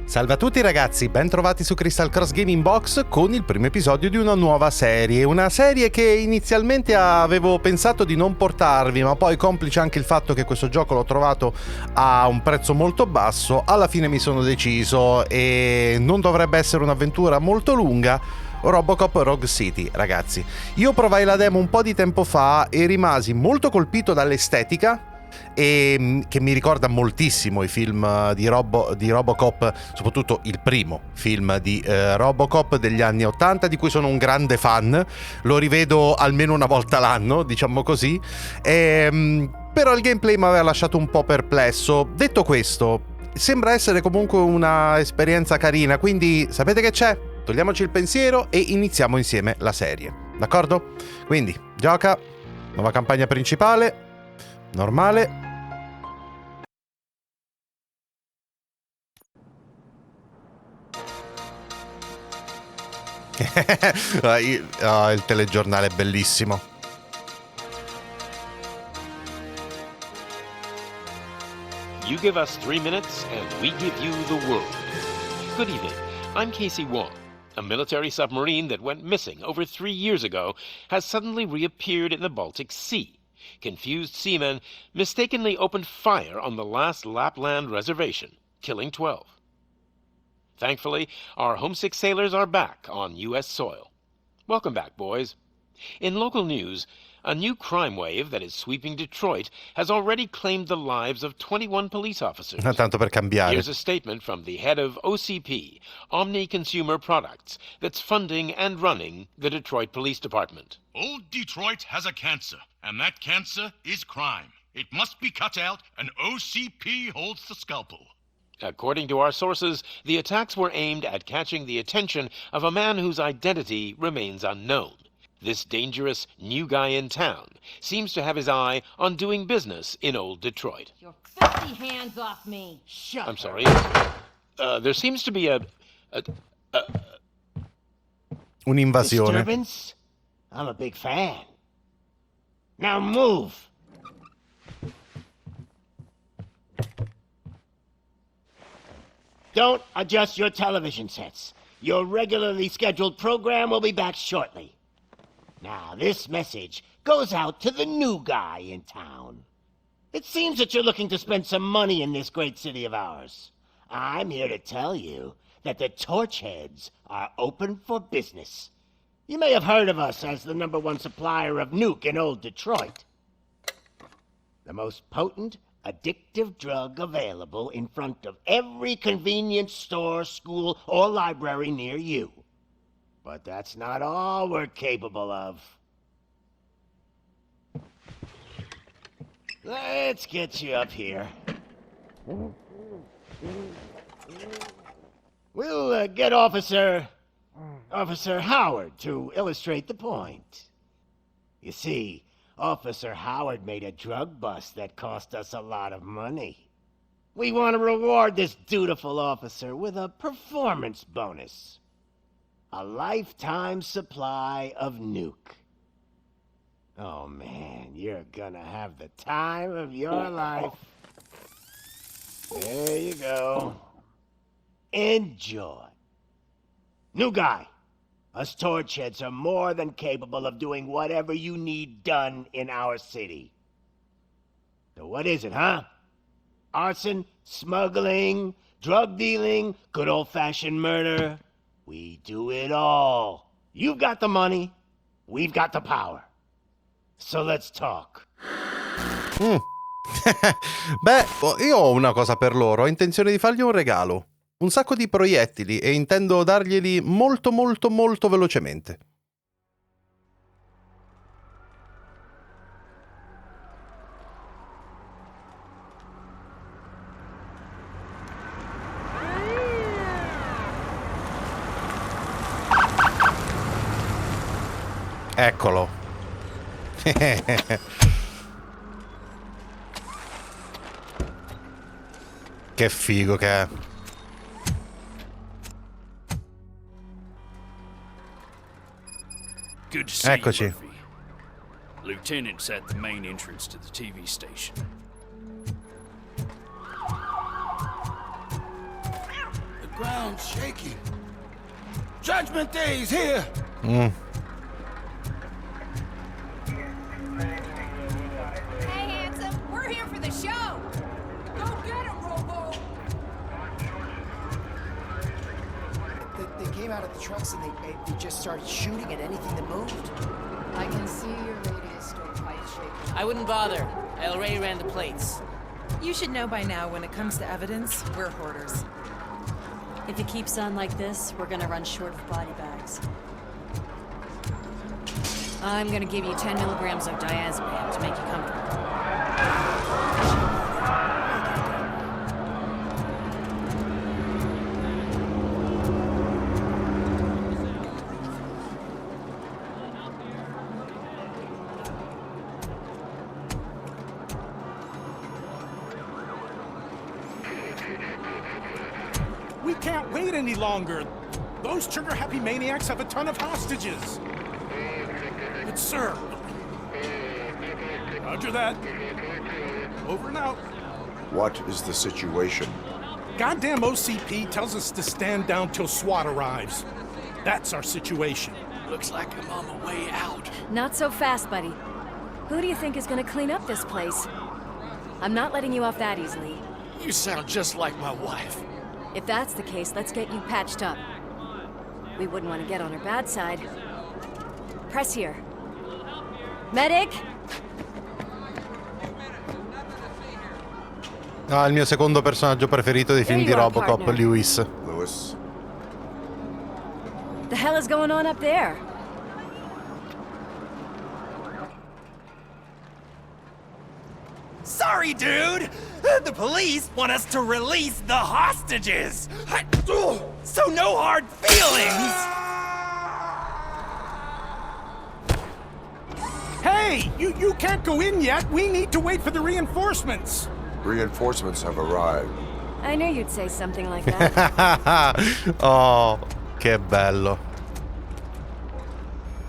Salve a tutti ragazzi, ben trovati su Kristal Cross Gaming Box con il primo episodio di una nuova serie. Una serie che inizialmente avevo pensato di non portarvi, ma poi complice anche il fatto che questo gioco l'ho trovato a un prezzo molto basso, alla fine mi sono deciso e non dovrebbe essere un'avventura molto lunga. ROBOCOP Rogue City, ragazzi. Io provai la demo un po' di tempo fa e rimasi molto colpito dall'estetica, e che mi ricorda moltissimo i film di RoboCop, soprattutto il primo film di RoboCop degli anni 80, di cui sono un grande fan, lo rivedo almeno una volta l'anno, diciamo così, però il gameplay mi aveva lasciato un po' perplesso. Detto questo, sembra essere comunque una esperienza carina, quindi sapete che c'è? Togliamoci il pensiero e iniziamo insieme la serie, d'accordo? Quindi, gioca, nuova campagna principale, normale. Il telegiornale è bellissimo. You give us 3 minutes and we give you the world. Good evening. I'm Casey Wong. A military submarine that went missing over 3 years ago has suddenly reappeared in the Baltic Sea. Confused seamen mistakenly opened fire on the last Lapland reservation, killing 12. Thankfully, our homesick sailors are back on U.S. soil. Welcome back, boys. In local news, a new crime wave that is sweeping Detroit has already claimed the lives of 21 police officers. Tanto per cambiare. Here's a statement from the head of OCP, Omni Consumer Products, that's funding and running the Detroit Police Department. Old Detroit has a cancer, and that cancer is crime. It must be cut out, and OCP holds the scalpel. According to our sources, the attacks were aimed at catching the attention of a man whose identity remains unknown. This dangerous new guy in town seems to have his eye on doing business in old Detroit. Your filthy hands off me! Shut I'm sorry. There seems to be un'invasione. Disturbance? I'm a big fan. Now move! Don't adjust your television sets. Your regularly scheduled program will be back shortly. Now, this message goes out to the new guy in town. It seems that you're looking to spend some money in this great city of ours. I'm here to tell you that the Torchheads are open for business. You may have heard of us as the #1 supplier of nuke in old Detroit. The most potent, addictive drug available in front of every convenience store, school, or library near you. But that's not all we're capable of. Let's get you up here. We'll get Officer Howard to illustrate the point. You see, Officer Howard made a drug bust that cost us a lot of money. We want to reward this dutiful officer with a performance bonus. A lifetime supply of nuke. Oh man, you're gonna have the time of your life. There you go. Enjoy. New guy. Us Torchheads are more than capable of doing whatever you need done in our city. So what is it, huh? Arson, smuggling, drug dealing, good old-fashioned murder. We do it all. You've got the money, we've got the power. So let's talk. Beh, io ho una cosa per loro, ho intenzione di fargli un regalo. Un sacco di proiettili e intendo darglieli molto molto molto velocemente. Eccolo. Che figo che è. Good to see you, Eccoci. Murphy. Lieutenant's at the main entrance to the TV station. ground shaking. Judgment Day is here. Hey, handsome, we're here for the show. Go get him, Robo. They came out of the trucks and they just started shooting at anything that moved. I can see your radius stovepipe shaking. I wouldn't bother. I already ran the plates. You should know by now when it comes to evidence, we're hoarders. If it keeps on like this, we're gonna run short of body bags. I'm gonna give you 10 milligrams of diazepam to make you comfortable. We can't wait any longer. Those trigger-happy maniacs have a ton of hostages. But sir... Roger that. Over and out. What is the situation? Goddamn OCP tells us to stand down till SWAT arrives. That's our situation. Looks like I'm on my way out. Not so fast, buddy. Who do you think is gonna clean up this place? I'm not letting you off that easily. You sound just like my wife. If that's the case, let's get you patched up. We wouldn't want to get on her bad side. Press here. Medic! Ah, il mio secondo personaggio preferito dei film di Robocop, Lewis. Lewis. The hell is going on up there? Sorry, dude! The police want us to release the hostages! So no hard feelings! Hey! You can't go in yet! We need to wait for the reinforcements! Reinforcements have arrived. I knew you'd say something like that. Oh, che bello.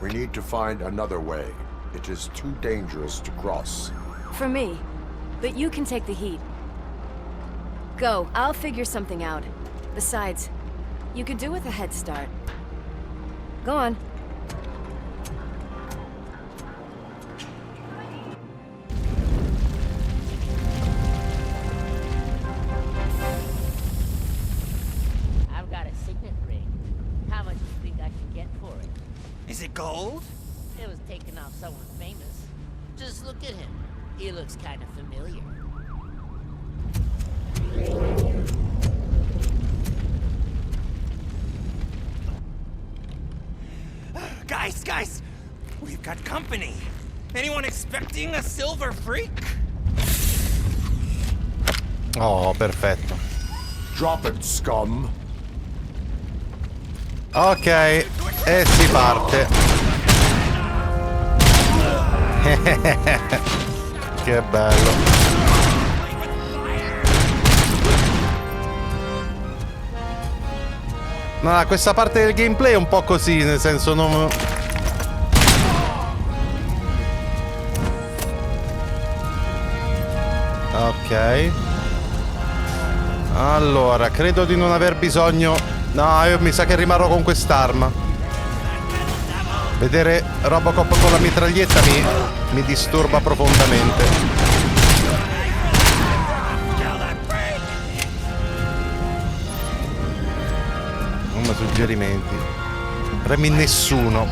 We need to find another way. It is too dangerous to cross. For me. But you can take the heat. Go, I'll figure something out. Besides, you could do with a head start. Go on. I've got a signet ring. How much do you think I can get for it? Is it gold? It was taken off someone famous. Just look at him. He looks kind of familiar. Guys! We've got company. Anyone expecting a silver freak? Oh, perfetto. Drop it, scum. Ok, e si parte. Che bello. No, questa parte del gameplay è un po' così, nel senso non... Ok. Allora, credo di non aver bisogno... No, io mi sa che rimarrò con quest'arma. Vedere Robocop con la mitraglietta mi disturba profondamente. Non suggerimenti. Premi nessuno.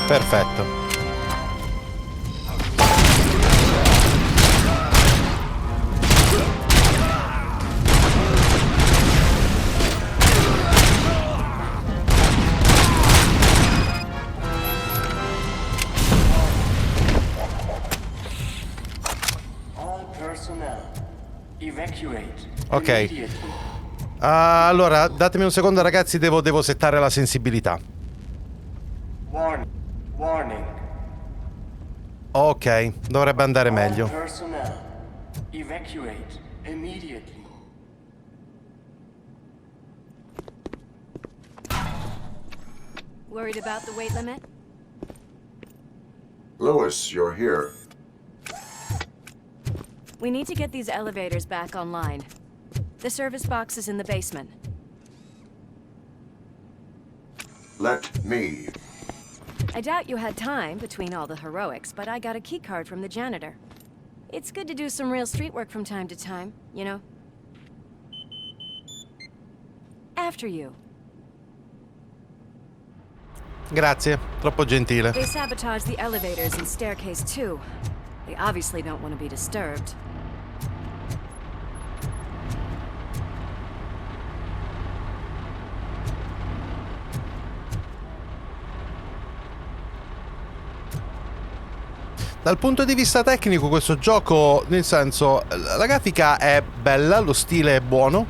Perfetto. Ok. Allora, datemi un secondo ragazzi, devo settare la sensibilità. Warning. Ok, dovrebbe andare meglio. Personnel, evacuate immediately. Worried about the weight limit? Lewis, you're here. We need to get these elevators back online. The service box is in the basement. Let me. I doubt you had time between all the heroics, but I got a keycard from the janitor. It's good to do some real street work from time to time, you know? After you. Grazie, troppo gentile. They sabotaged the elevators and staircase too. They obviously don't want to be disturbed. Dal punto di vista tecnico questo gioco, nel senso, la grafica è bella, lo stile è buono,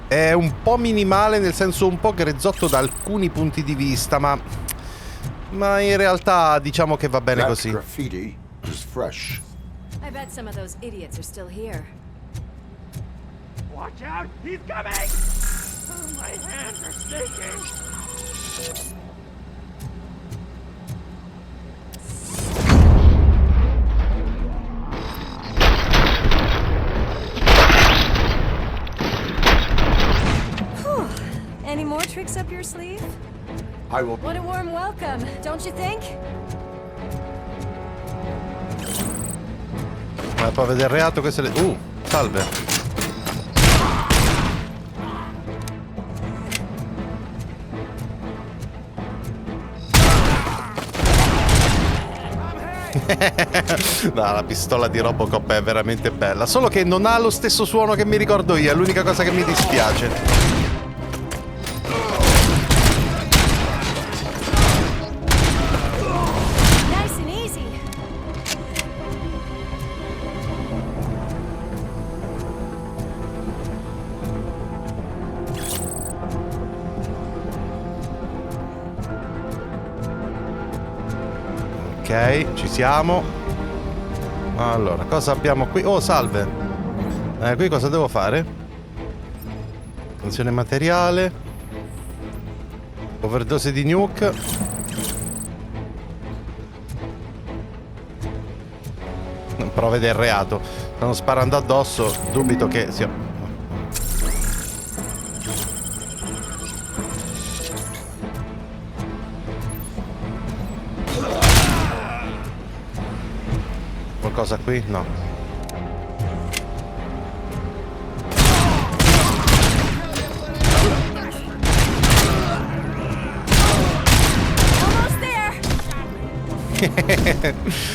è un po' minimale, nel senso un po' grezzotto da alcuni punti di vista, ma in realtà diciamo che va bene così. Graffiti is fresh. I bet some of those idiots are still here. Watch out! He's coming! Oh, my hands are shaking! Any more tricks up your sleeve? I will. What a warm welcome, don't you think? Poi vede il reato che se le... salve. No, la pistola di Robocop è veramente bella. Solo che non ha lo stesso suono che mi ricordo io, è l'unica cosa che mi dispiace. Ok, ci siamo. Allora, cosa abbiamo qui? Oh, salve. Qui cosa devo fare? Funzione materiale. Overdose di nuke. Prove del reato. Stanno sparando addosso. Dubito che sia... Qualcosa qui? No.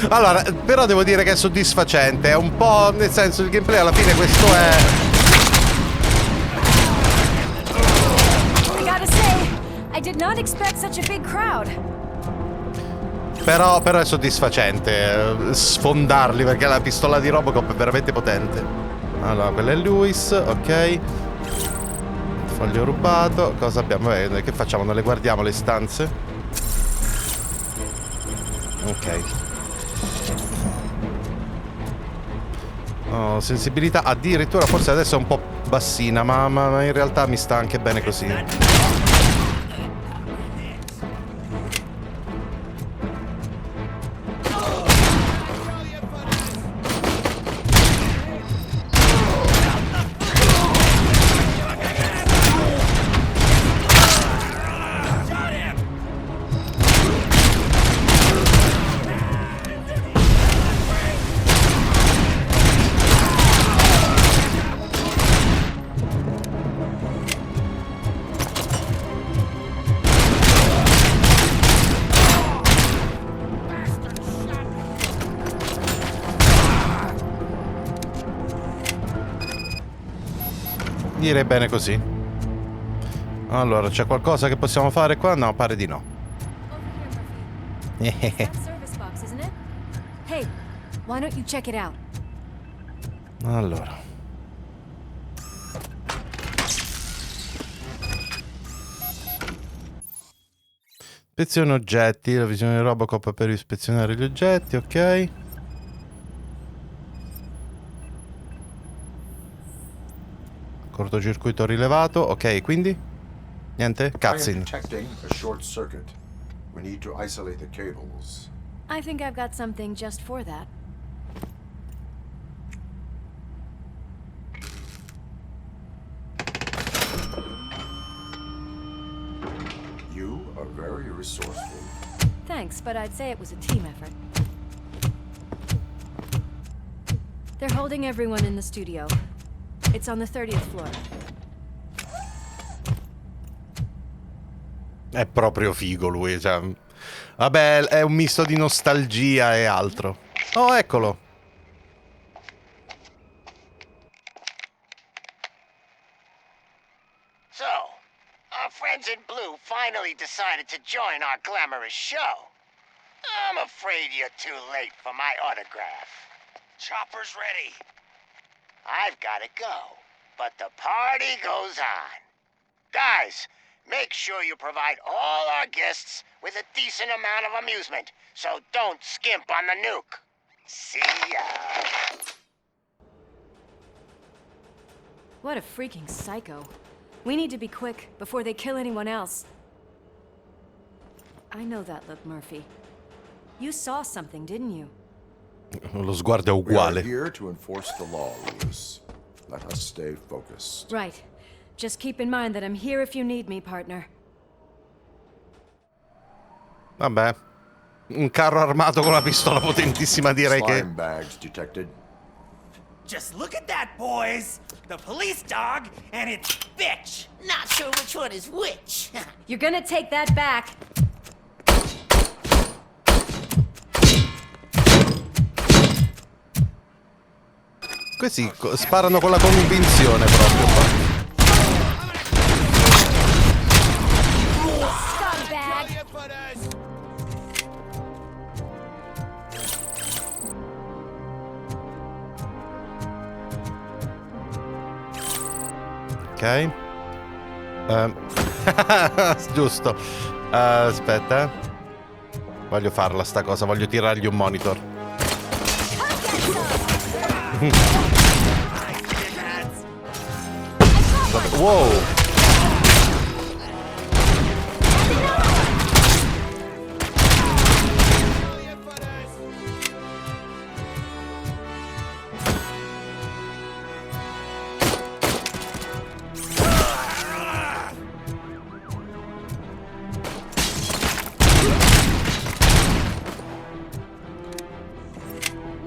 Allora, però devo dire che è soddisfacente. È un po', nel senso, il gameplay alla fine questo è... I gotta say, I did not expect such a big crowd. Però è soddisfacente sfondarli, perché la pistola di Robocop è veramente potente. Allora, quella è Lewis, ok. Foglio rubato. Cosa abbiamo? Che facciamo? Non le guardiamo le stanze? Ok. Oh, sensibilità addirittura forse adesso è un po' bassina, ma in realtà mi sta anche bene così. Direi bene così. Allora, c'è qualcosa che possiamo fare qua? No, pare di no. Allora. Ispezione oggetti, la visione Robocop per ispezionare gli oggetti, ok. Cortocircuito rilevato, ok, quindi? Niente? Cutscene. Detecting a short circuit. We need to isolate the cables. I think I've got something just for that. You are very resourceful. Thanks, but I'd say it was a team effort. They're holding everyone in the studio. It's on the 30th floor. È proprio figo lui, cioè. Vabbè, è un misto di nostalgia e altro. Oh, eccolo. So, our friends in blue finally decided to join our glamorous show. I'm afraid you're too late for my autograph. Chopper's ready. I've gotta go, but the party goes on. Guys, make sure you provide all our guests with a decent amount of amusement, so don't skimp on the nuke. See ya. What a freaking psycho. We need to be quick before they kill anyone else. I know that look, Murphy. You saw something, didn't you? Lo sguardo è We are uguale. here to enforce the law, Lucas. Let us stay focused. Right. Just keep in mind that I'm here if you need me, partner. Vabbè. Un carro armato con una pistola potentissima, direi che... Slime bags detected. Just look at that, boys! The police dog and its bitch! Not sure which one is which. You're gonna take that back. Questi sparano con la convinzione proprio qua. Scumbag. Ok. Giusto. Aspetta. Voglio farla sta cosa, voglio tirargli un monitor. Wow.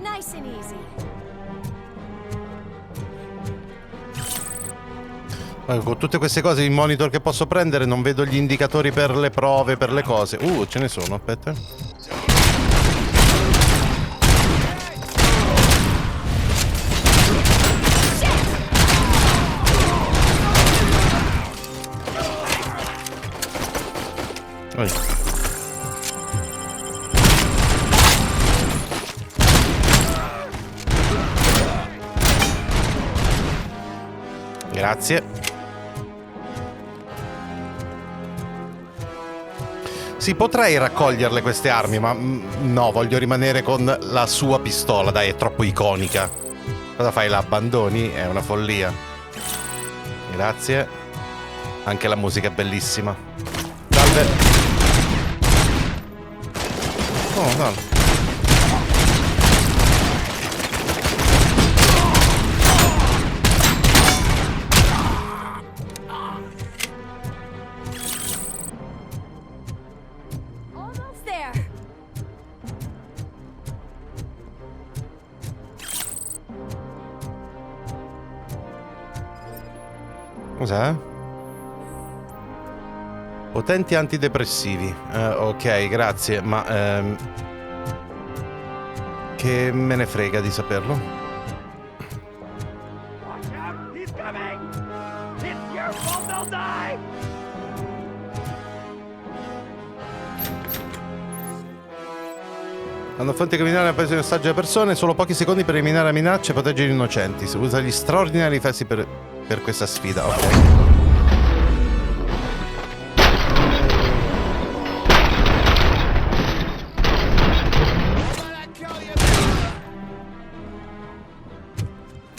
Nice and easy. Con tutte queste cose, il monitor che posso prendere, non vedo gli indicatori per le prove, per le cose. Ce ne sono, aspetta. Grazie. Sì, potrei raccoglierle queste armi, ma no, voglio rimanere con la sua pistola, dai, è troppo iconica. Cosa fai, la abbandoni? È una follia. Grazie. Anche la musica è bellissima. Salve. Oh, no. Cos'è? Potenti antidepressivi. Ok, grazie, ma che me ne frega di saperlo? Watch out! He's coming! It's your fault they'll die! Hanno fonte criminale ha preso in ostaggio le persone, solo pochi secondi per eliminare la minaccia e proteggere gli innocenti. Si usa gli straordinari riflessi per questa sfida, ok.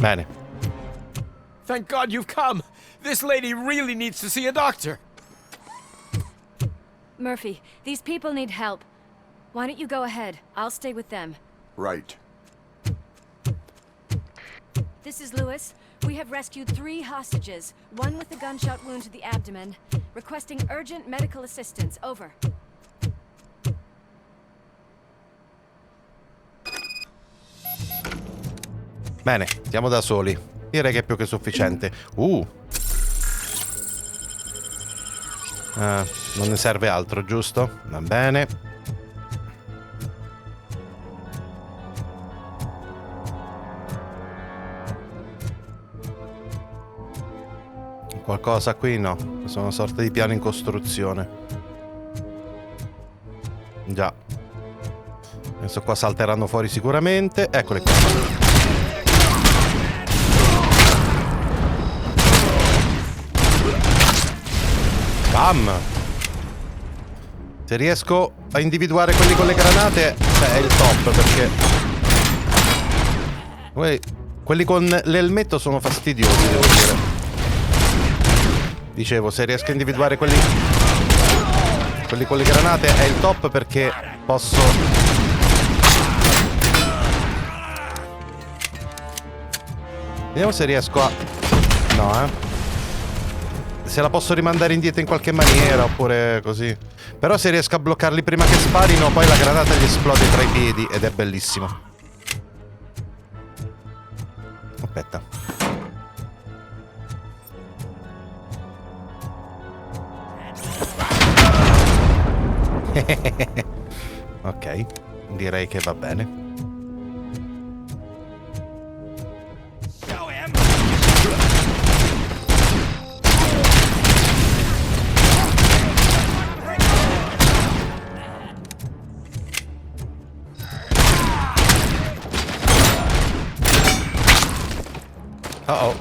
Bene. Thank God you've come. This lady really needs to see a doctor. Murphy, these people need help. Why don't you go ahead? I'll stay with them. Right. This is Lewis. We have rescued 3 hostages, one with a gunshot wound to the abdomen, requesting urgent medical assistance. Over. Bene, siamo da soli. Direi che è più che sufficiente. Non ne serve altro, giusto? Va bene. Qualcosa qui? No. Sono una sorta di piano in costruzione. Già. Adesso qua salteranno fuori sicuramente. Eccole qua. Bam! Se riesco a individuare quelli con le granate, è il top, perché quelli con l'elmetto sono fastidiosi, devo dire. Dicevo, se riesco a individuare quelli con le granate è il top, perché posso... Vediamo se riesco a... No, se la posso rimandare indietro in qualche maniera, oppure così. Però se riesco a bloccarli prima che sparino, poi la granata gli esplode tra i piedi ed è bellissimo. Aspetta. Ok, direi che va bene. Uh-oh.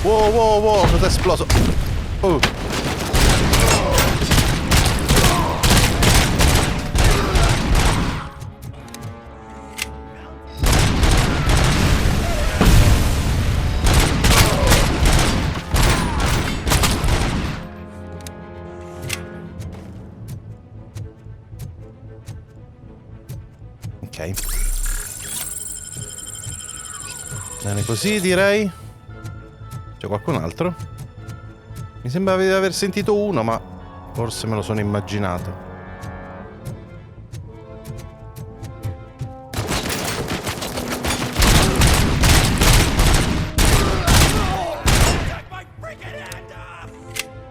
Wow, cos'è esploso? Ok. Bene così, direi. C'è qualcun altro? Mi sembra di aver sentito uno, ma forse me lo sono immaginato.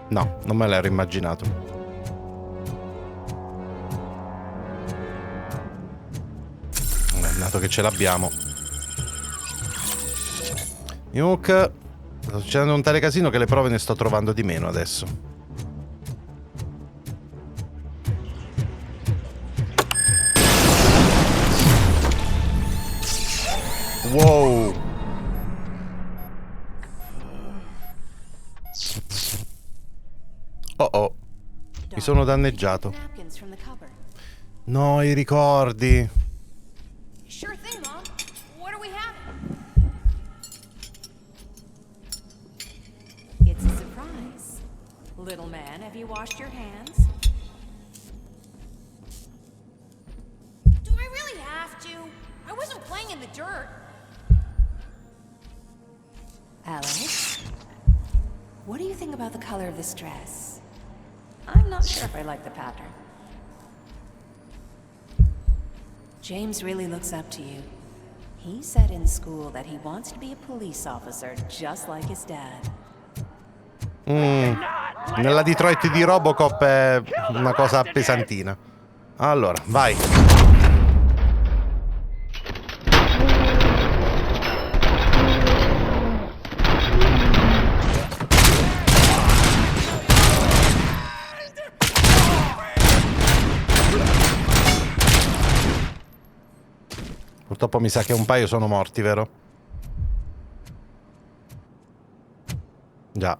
No, non me l'ero immaginato. Dato che ce l'abbiamo. Nuke. Sta succedendo un tale casino che le prove ne sto trovando di meno adesso. Wow. Oh. Mi sono danneggiato. No, i ricordi. Sure thing, Mom. What are we having? It's a surprise. Little man, have you washed your hands? Do I really have to? I wasn't playing in the dirt. Alex, what do you think about the color of this dress? I'm not sure if I like the pattern. James really looks up to you. He said in school that he wants to be a police officer just like his dad. Nella Detroit di ROBOCOP è una cosa pesantina. Allora, vai. Purtroppo mi sa che un paio sono morti, vero? Già.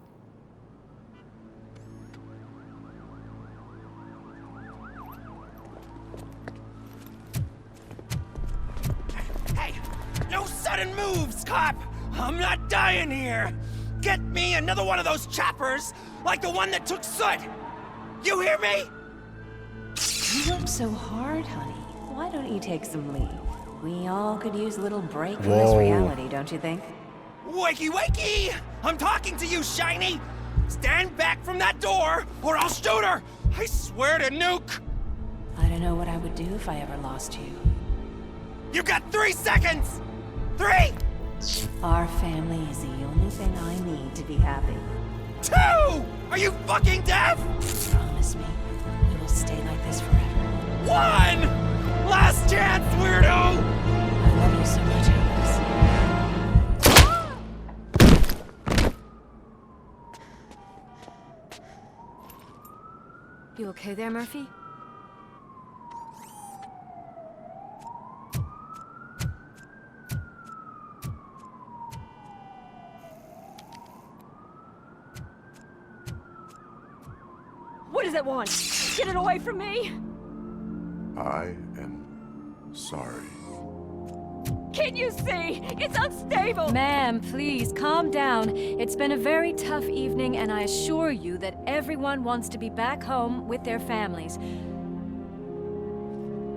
sudden moves, cop! I'm not dying here! Get me another one of those choppers, like the one that took Soot! You hear me? You work so hard, honey. Why don't you take some leave? We all could use a little break from Whoa. this reality, don't you think? Wakey, wakey! I'm talking to you, Shiny! Stand back from that door, or I'll shoot her! I swear to nuke! I don't know what I would do if I ever lost you. You got 3 seconds! 3! Our family is the only thing I need to be happy. 2! Are you fucking deaf? Promise me, we will stay like this forever. 1! Last chance, weirdo! I love you so much, Alice. You okay there, Murphy? What does it want? Get it away from me! I am sorry. Can't you see? It's unstable! Ma'am, please, calm down. It's been a very tough evening, and I assure you that everyone wants to be back home with their families.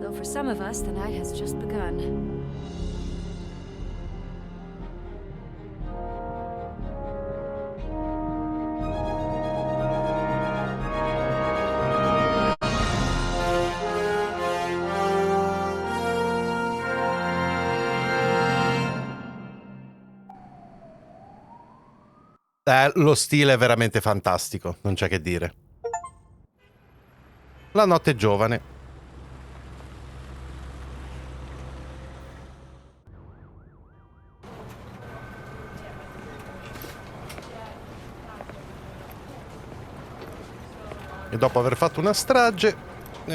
Though for some of us, the night has just begun. Lo stile è veramente fantastico, non c'è che dire. La notte è giovane. E dopo aver fatto una strage,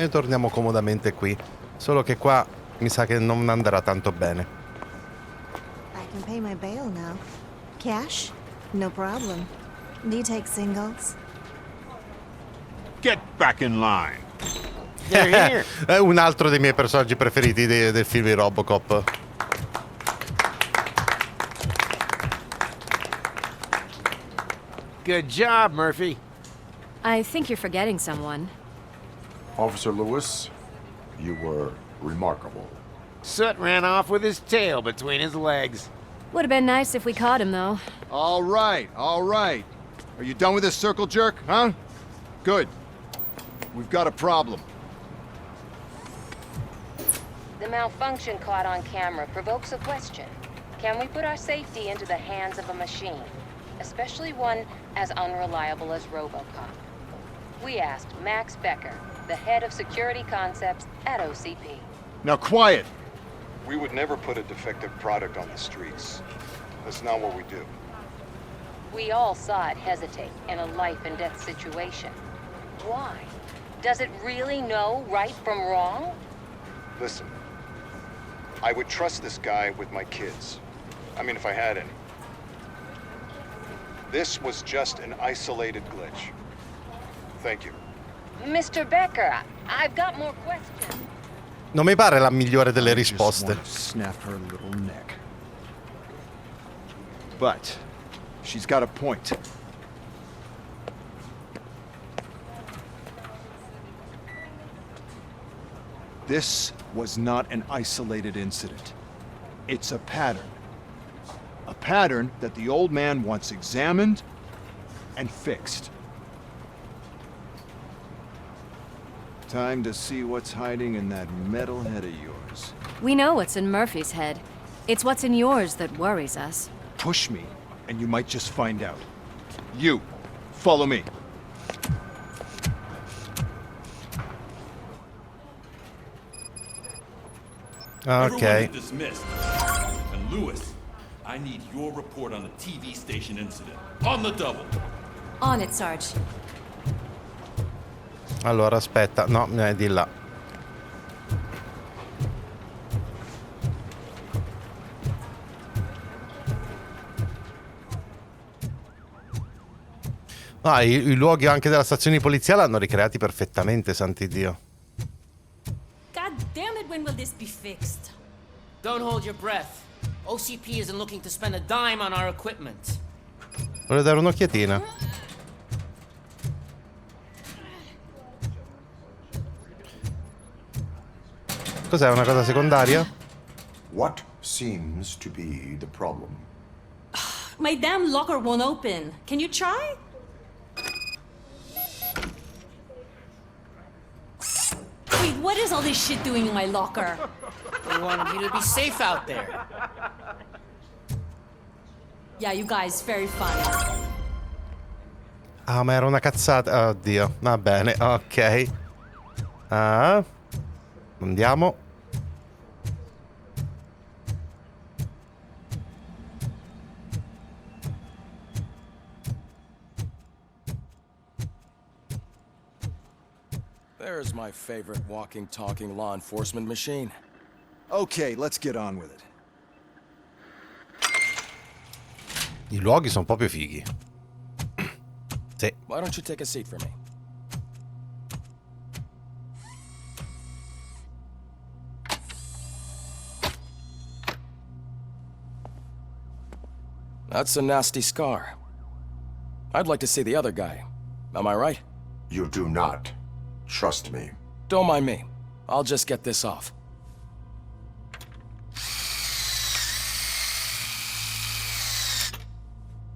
torniamo comodamente qui. Solo che qua mi sa che non andrà tanto bene. I can pay my bail now. Cash? No problem. Do you take singles? Get back in line. È un altro dei miei personaggi preferiti del film di ROBOCOP. Good job, Murphy. I think you're forgetting someone. Officer Lewis, you were remarkable. Soot ran off with his tail between his legs. Would have been nice if we caught him, though. All right, all right. Are you done with this circle jerk, huh? Good. We've got a problem. The malfunction caught on camera provokes a question. Can we put our safety into the hands of a machine? Especially one as unreliable as ROBOCOP. We asked Max Becker, the head of security concepts at OCP. Now quiet! We would never put a defective product on the streets. That's not what we do. We all saw it hesitate in a life-and-death situation. Why? Does it really know right from wrong? Listen, I would trust this guy with my kids. I mean, if I had any. This was just an isolated glitch. Thank you. Mr. Becker, I've got more questions. Non mi pare la migliore delle risposte. Snap her little neck. But she's got a point. This was not an isolated incident. It's a pattern. A pattern that the old man wants examined and fixed. Time to see what's hiding in that metal head of yours. We know what's in Murphy's head. It's what's in yours that worries us. Push me, and you might just find out. You, follow me. Ok. Everyone is dismissed. And Lewis, I need your report on the TV station incident. On the double. On it, Sarge. Allora, aspetta. No, è di là. Ah, i luoghi anche della stazione di polizia l'hanno ricreati perfettamente, santi Dio. God damn it, when will this be fixed? Don't hold your breath. OCP isn't looking to spend a dime on our equipment. Volevo dare un'occhiatina. Cos'è, una cosa secondaria? What seems to be the problem? My damn locker won't open. Can you try? Wait, what is all this shit doing in my locker? We wanted you to be safe out there. Yeah, you guys, very funny. Ah, ma era una cazzata. Oddio, va bene, ok. Ah, andiamo. There's my favorite walking, talking law enforcement machine. Okay, let's get on with it. I luoghi sono proprio fighi. Sì. Why don't you take a seat for me? That's a nasty scar. I'd like to see the other guy. Am I right? You do not. Trust me. Don't mind me. I'll just get this off.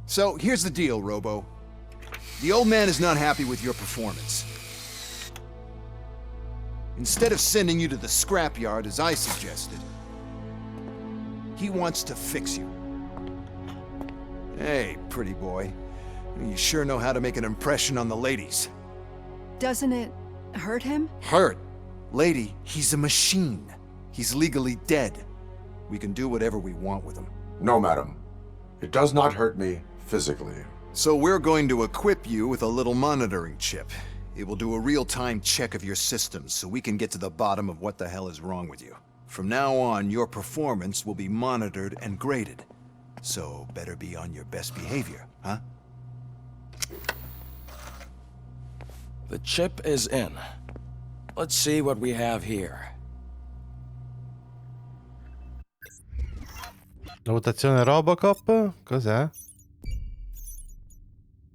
So, here's the deal, Robo. The old man is not happy with your performance. Instead of sending you to the scrapyard, as I suggested, he wants to fix you. Hey, pretty boy. You sure know how to make an impression on the ladies. Doesn't it hurt him? Hurt? Lady, he's a machine. He's legally dead. We can do whatever we want with him. No, madam. It does not hurt me physically. So we're going to equip you with a little monitoring chip. It will do a real-time check of your systems so we can get to the bottom of what the hell is wrong with you. From now on, your performance will be monitored and graded. So better be on your best behavior, huh? The chip is in. Let's see what we have here. La votazione Robocop? Cos'è?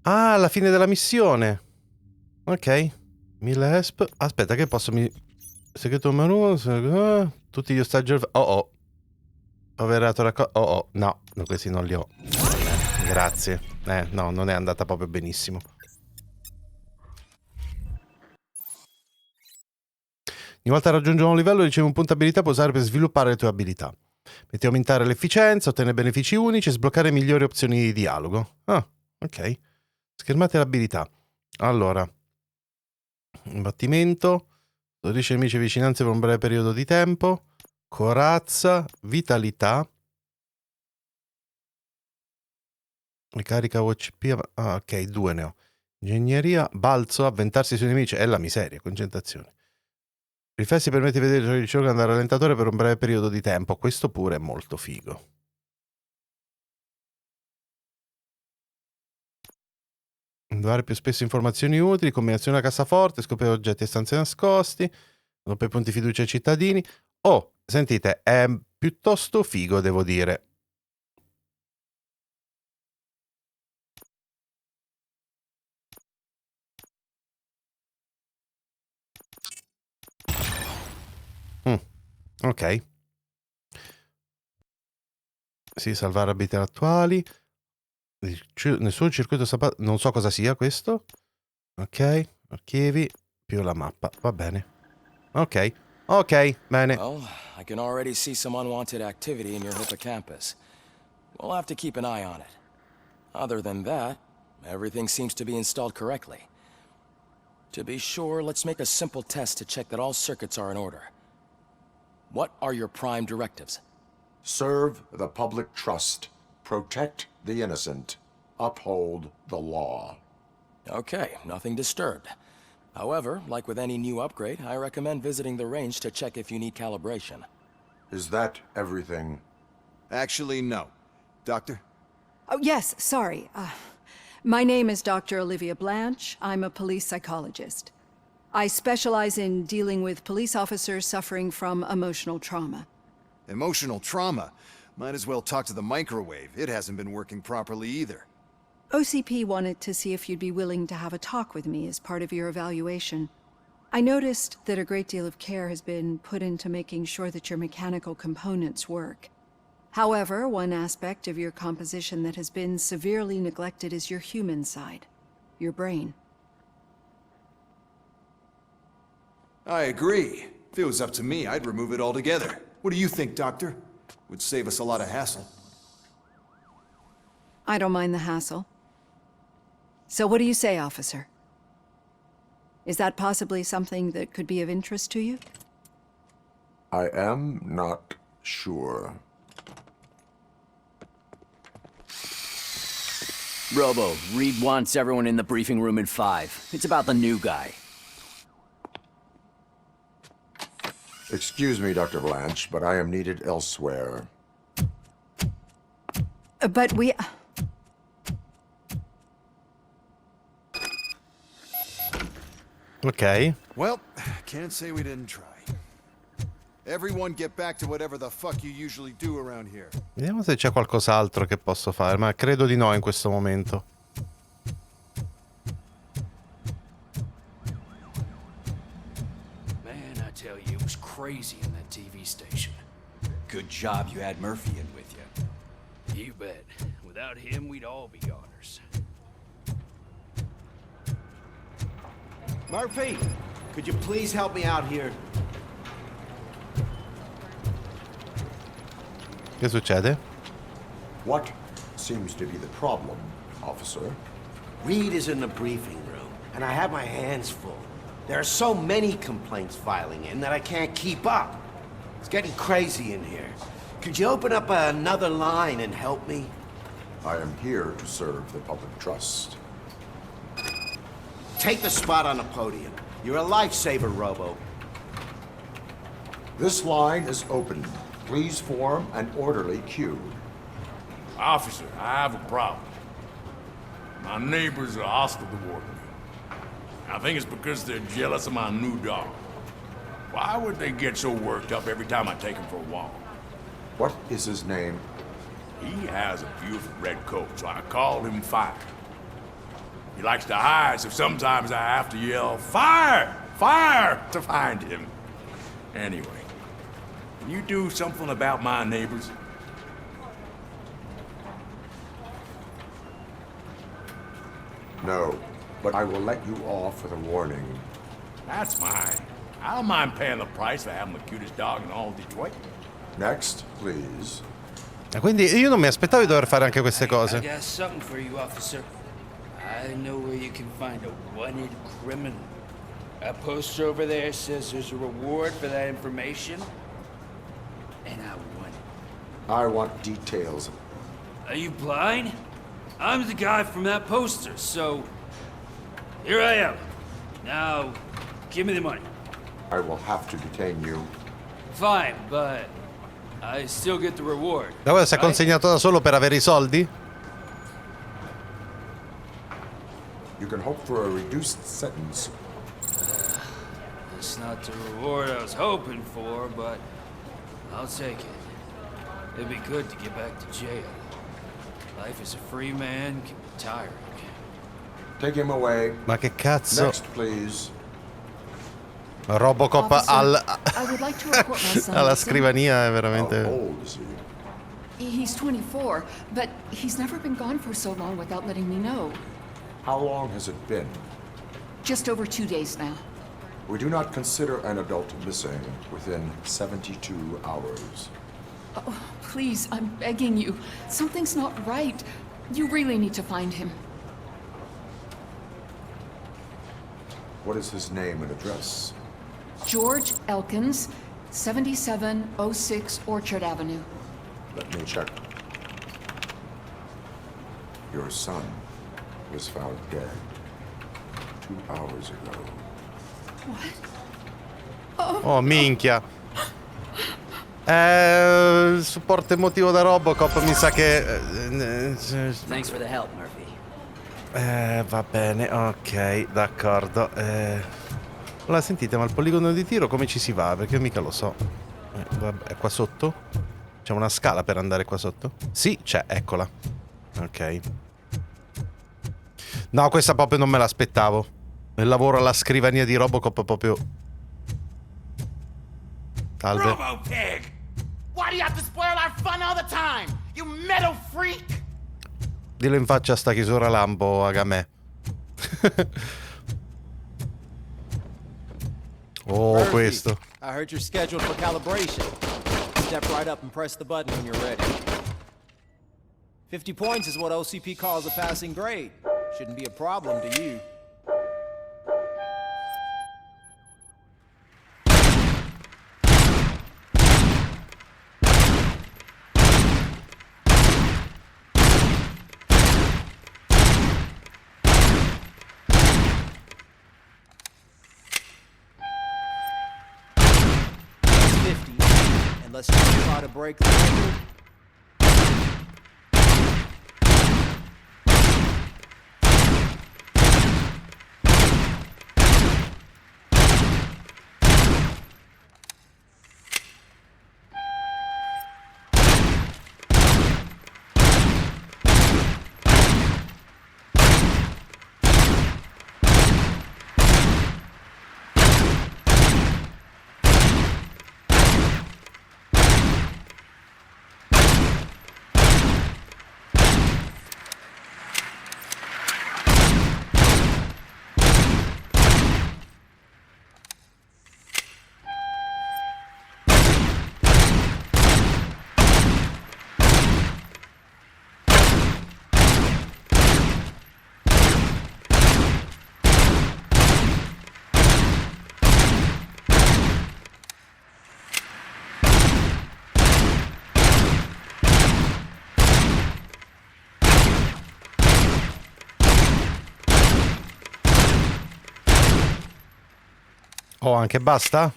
Ah, la fine della missione. Ok. 1000 ESP. Aspetta che posso segreto numero 1. Tutti gli ostaggi... Oh. Poverato oh. No, questi non li ho. Grazie. No, non è andata proprio benissimo. Ogni volta raggiungi un livello ricevi un punto abilità, puoi usare per sviluppare le tue abilità. Metti a aumentare l'efficienza, ottenere benefici unici e sbloccare migliori opzioni di dialogo. Ah, ok. Schermate l'abilità. Allora. Combattimento. Riesce nemici vicinanze per un breve periodo di tempo. Corazza. Vitalità. Ricarica UOCP. Ah, ok, 2 ne ho. Ingegneria. Balzo. Avventarsi sui nemici. È la miseria. Concentrazione. Riflessi permette di vedere il gioco andare al rallentatore per un breve periodo di tempo. Questo pure è molto figo. Dare più spesso informazioni utili, combinazione a cassaforte, scoprire oggetti e stanze nascosti, doppio punti fiducia ai cittadini. Oh, sentite, è piuttosto figo, devo dire. Ok. Sì, salvare abilità attuali. Nel suo circuito non so cosa sia questo. Ok, archivi più la mappa, va bene. Ok, bene. Well, I can already see some unwanted activity in your hippocampus. We'll have to keep an eye on it. Other than that, everything seems to be installed correctly. To be sure, let's make a simple test to check that all circuits are in order. What are your prime directives? Serve the public trust. Protect the innocent. Uphold the law. Okay, nothing disturbed. However, like with any new upgrade, I recommend visiting the range to check if you need calibration. Is that everything? Actually, no. Doctor? Oh, yes, sorry. My name is Dr. Olivia Blanche. I'm a police psychologist. I specialize in dealing with police officers suffering from emotional trauma. Emotional trauma? Might as well talk to the microwave. It hasn't been working properly either. OCP wanted to see if you'd be willing to have a talk with me as part of your evaluation. I noticed that a great deal of care has been put into making sure that your mechanical components work. However, one aspect of your composition that has been severely neglected is your human side, your brain. I agree. If it was up to me, I'd remove it altogether. What do you think, Doctor? Would save us a lot of hassle. I don't mind the hassle. So what do you say, officer? Is that possibly something that could be of interest to you? I am not sure. Robo, Reed wants everyone in the briefing room in 5. It's about the new guy. Excuse me, Dr. Blanche, but I am needed elsewhere. But we... Ok. Well, can't say we didn't try. Everyone get back to whatever the fuck you usually do around here. Vediamo se c'è qualcos'altro che posso fare, ma credo di no in questo momento. Man, I tell you, it was crazy in that TV station. Good job you had Murphy in with you. You bet. Without him, we'd all be goners. Murphy, could you please help me out here? Che succede? What seems to be the problem, officer? Reed is in the briefing room, and I have my hands full. There are so many complaints filing in that I can't keep up. It's getting crazy in here. Could you open up another line and help me? I am here to serve the public trust. Take the spot on the podium. You're a lifesaver, Robo. This line is open. Please form an orderly queue. Officer, I have a problem. My neighbors are hostile toward me. I think it's because they're jealous of my new dog. Why would they get so worked up every time I take him for a walk? What is his name? He has a beautiful red coat, so I called him Fire. He likes to hide, so sometimes I have to yell, "Fire! Fire!" to find him. Anyway, can you do something about my neighbors? No, but I will let you off with a warning. That's mine. I don't mind paying the price for having the cutest dog in all of Detroit. Next, please. Quindi io non mi aspettavo di dover fare anche queste I cose. got something for you, officer. I know where you can find a wanted criminal. A poster over there says there's a reward for that information. And I want it. I want details. Are you blind? I'm the guy from that poster, so... Here I am. Now, give me the money. I will have to detain you. Fine, but I still get the reward. Da voi si è right? consegnato da solo per avere i soldi? You can hope for a reduced sentence. It's not the reward I was hoping for, but I'll take it. It'd be good to get back to jail. Life as a free man can be tiring. Take him away. Ma che cazzo? Next, please. Robocop Officer, I would like to report my son. alla scrivania è veramente... How old is he? He's 24, but he's never been gone for so long without letting me know. How long has it been? Just over 2 days now. We do not consider an adult missing within 72 hours. Oh, please, I'm begging you. Something's not right. You really need to find him. What is his name and address? George Elkins, 7706 Orchard Avenue. Let me check. Your son was found dead 2 hours ago. What? Oh, minchia. Il supporto emotivo da Robocop mi sa che... Thanks for the help, Murphy. Va bene, ok, d'accordo. Allora, sentite, ma il poligono di tiro come ci si va? Perché io mica lo so. Vabbè, è qua sotto? C'è una scala per andare qua sotto? Sì, c'è, eccola. Ok. No, questa proprio non me l'aspettavo. Il lavoro alla scrivania di Robocop proprio... Salve. RoboPig! Why do you have to spoil our fun all the time? You metal freak! Dillo in faccia a sta chisura lampo, Agamè. Oh, Murphy, questo. I heard you're scheduled for calibration. Step right up and press the button when you're ready. 50 points is what OCP calls a passing grade. Shouldn't be a problem to you. Unless you try to break the record. Oh, anche basta?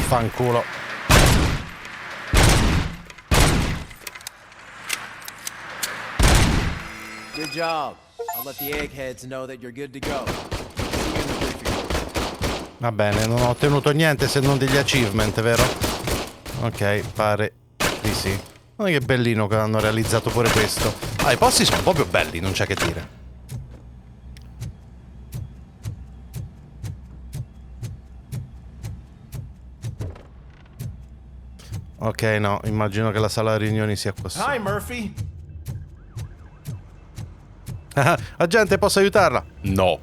Fanculo. Good job. I'll let the eggheads know that you're good to go. Va bene, non ho ottenuto niente se non degli achievement, vero? Ok, pare di sì. Ma che bellino che hanno realizzato pure questo. Ah, i posti sono proprio belli, non c'è che dire. Ok, no, immagino che la sala riunioni sia qua sotto. Hi, Murphy. Agente, posso aiutarla? No.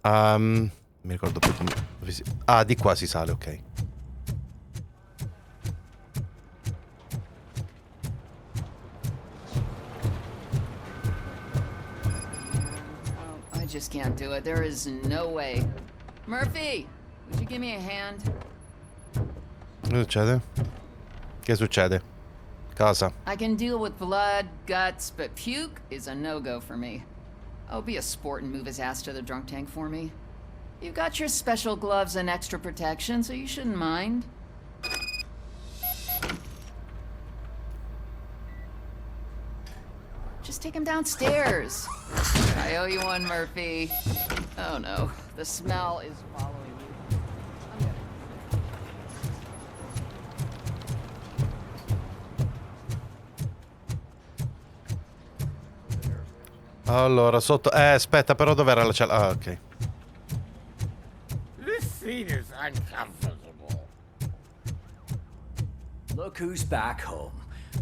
Mi ricordo più come... Ah, di qua si sale, ok. I just can't do it. There is no way. Murphy, would you give me a hand? Che succede? Che succede? Cosa? I can deal with blood, guts, but puke is a no-go for me. Oh, be a sport and move his ass to the drunk tank for me. You've got your special gloves and extra protection, so you shouldn't mind. Just take him downstairs. I owe you one, Murphy. Oh no, the smell is following you. Allora, sotto... aspetta, però dov'era la cella? Ah, ok. This seat is uncomfortable. Look who's back home.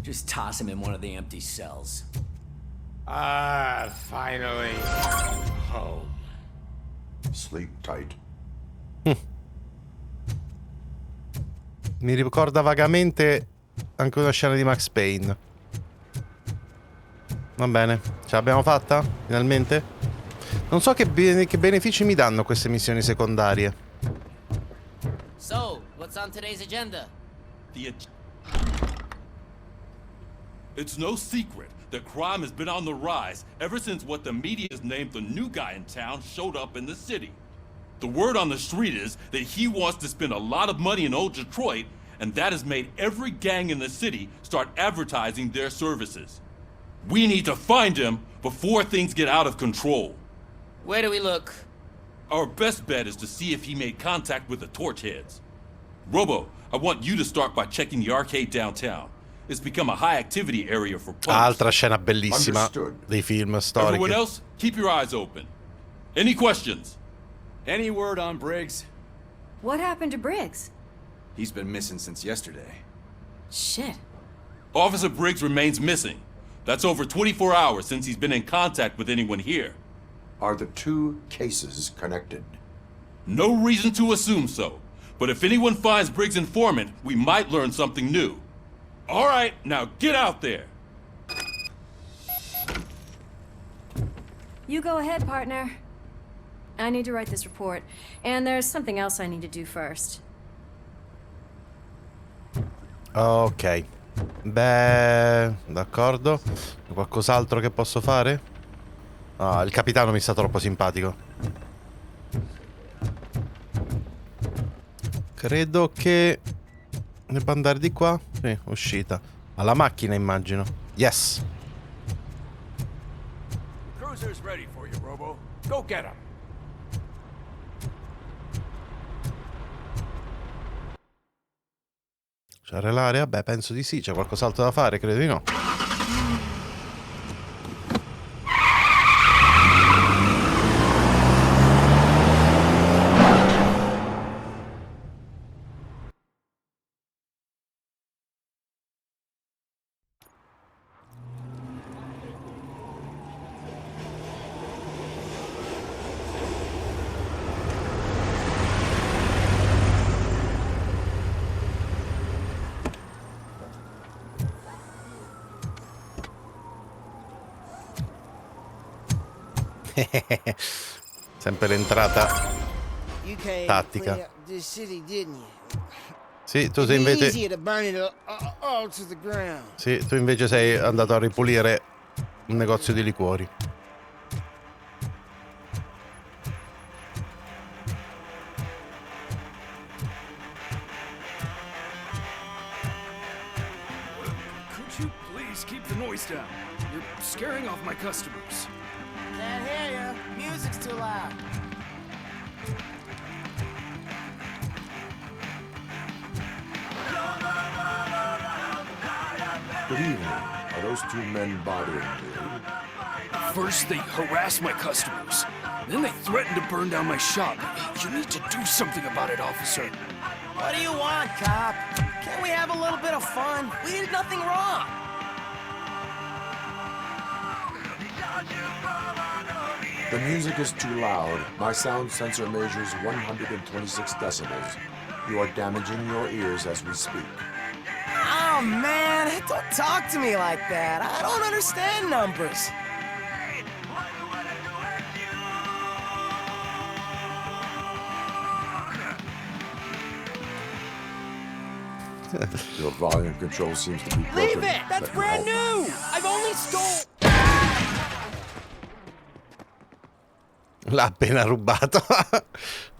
Just toss him in one of the empty cells. Ah, finally home. Sleep tight. Mi ricorda vagamente anche una scena di Max Payne. Va bene, ce l'abbiamo fatta? Finalmente? Non so che benefici mi danno queste missioni secondarie. So, what's on today's agenda? It's no secret that crime has been on the rise ever since what the media has named the new guy in town showed up in the city. The word on the street is that he wants to spend a lot of money in old Detroit, and that has made every gang in the city start advertising their services. We need to find him before things get out of control. Where do we look? Our best bet is to see if he made contact with the Torchheads. Robo, I want you to start by checking the arcade downtown. It's become a high-activity area for punks. Altra scena bellissima dei film storici. Everyone else, keep your eyes open. Any questions? Any word on Briggs? What happened to Briggs? He's been missing since yesterday. Shit. Officer Briggs remains missing. That's over 24 hours since he's been in contact with anyone here. Are the two cases connected? No reason to assume so. But if anyone finds Briggs' informant, we might learn something new. All right, now get out there. You go ahead, partner. I need to write this report, and there's something else I need to do first. Ok. Beh, d'accordo. Qualcos'altro che posso fare? Ah, il capitano mi sta troppo simpatico. Credo che debba andare di qua. Sì, uscita. Alla macchina, immagino. Yes. Cruiser's ready for you, Robo. Go get him. C'è l'area? Beh, penso di sì. C'è qualcos'altro da fare? Credo di no. Sempre l'entrata tattica. Sì, tu sei invece. Sì, tu invece sei andato a ripulire un negozio di liquori. Could you please keep the noise down? You're scaring off my customers. Can't hear you. Music's too loud. Good evening. Are those two men bothering you? First, they harass my customers. Then they threaten to burn down my shop. You need to do something about it, officer. What do you want, cop? Can't we have a little bit of fun? We did nothing wrong. The music is too loud. My sound sensor measures 126 decibels. You are damaging your ears as we speak. Oh, man, don't talk to me like that. I don't understand numbers. Your volume control seems to be broken. Leave it! That's brand new! I've only stole... L'ha appena rubato.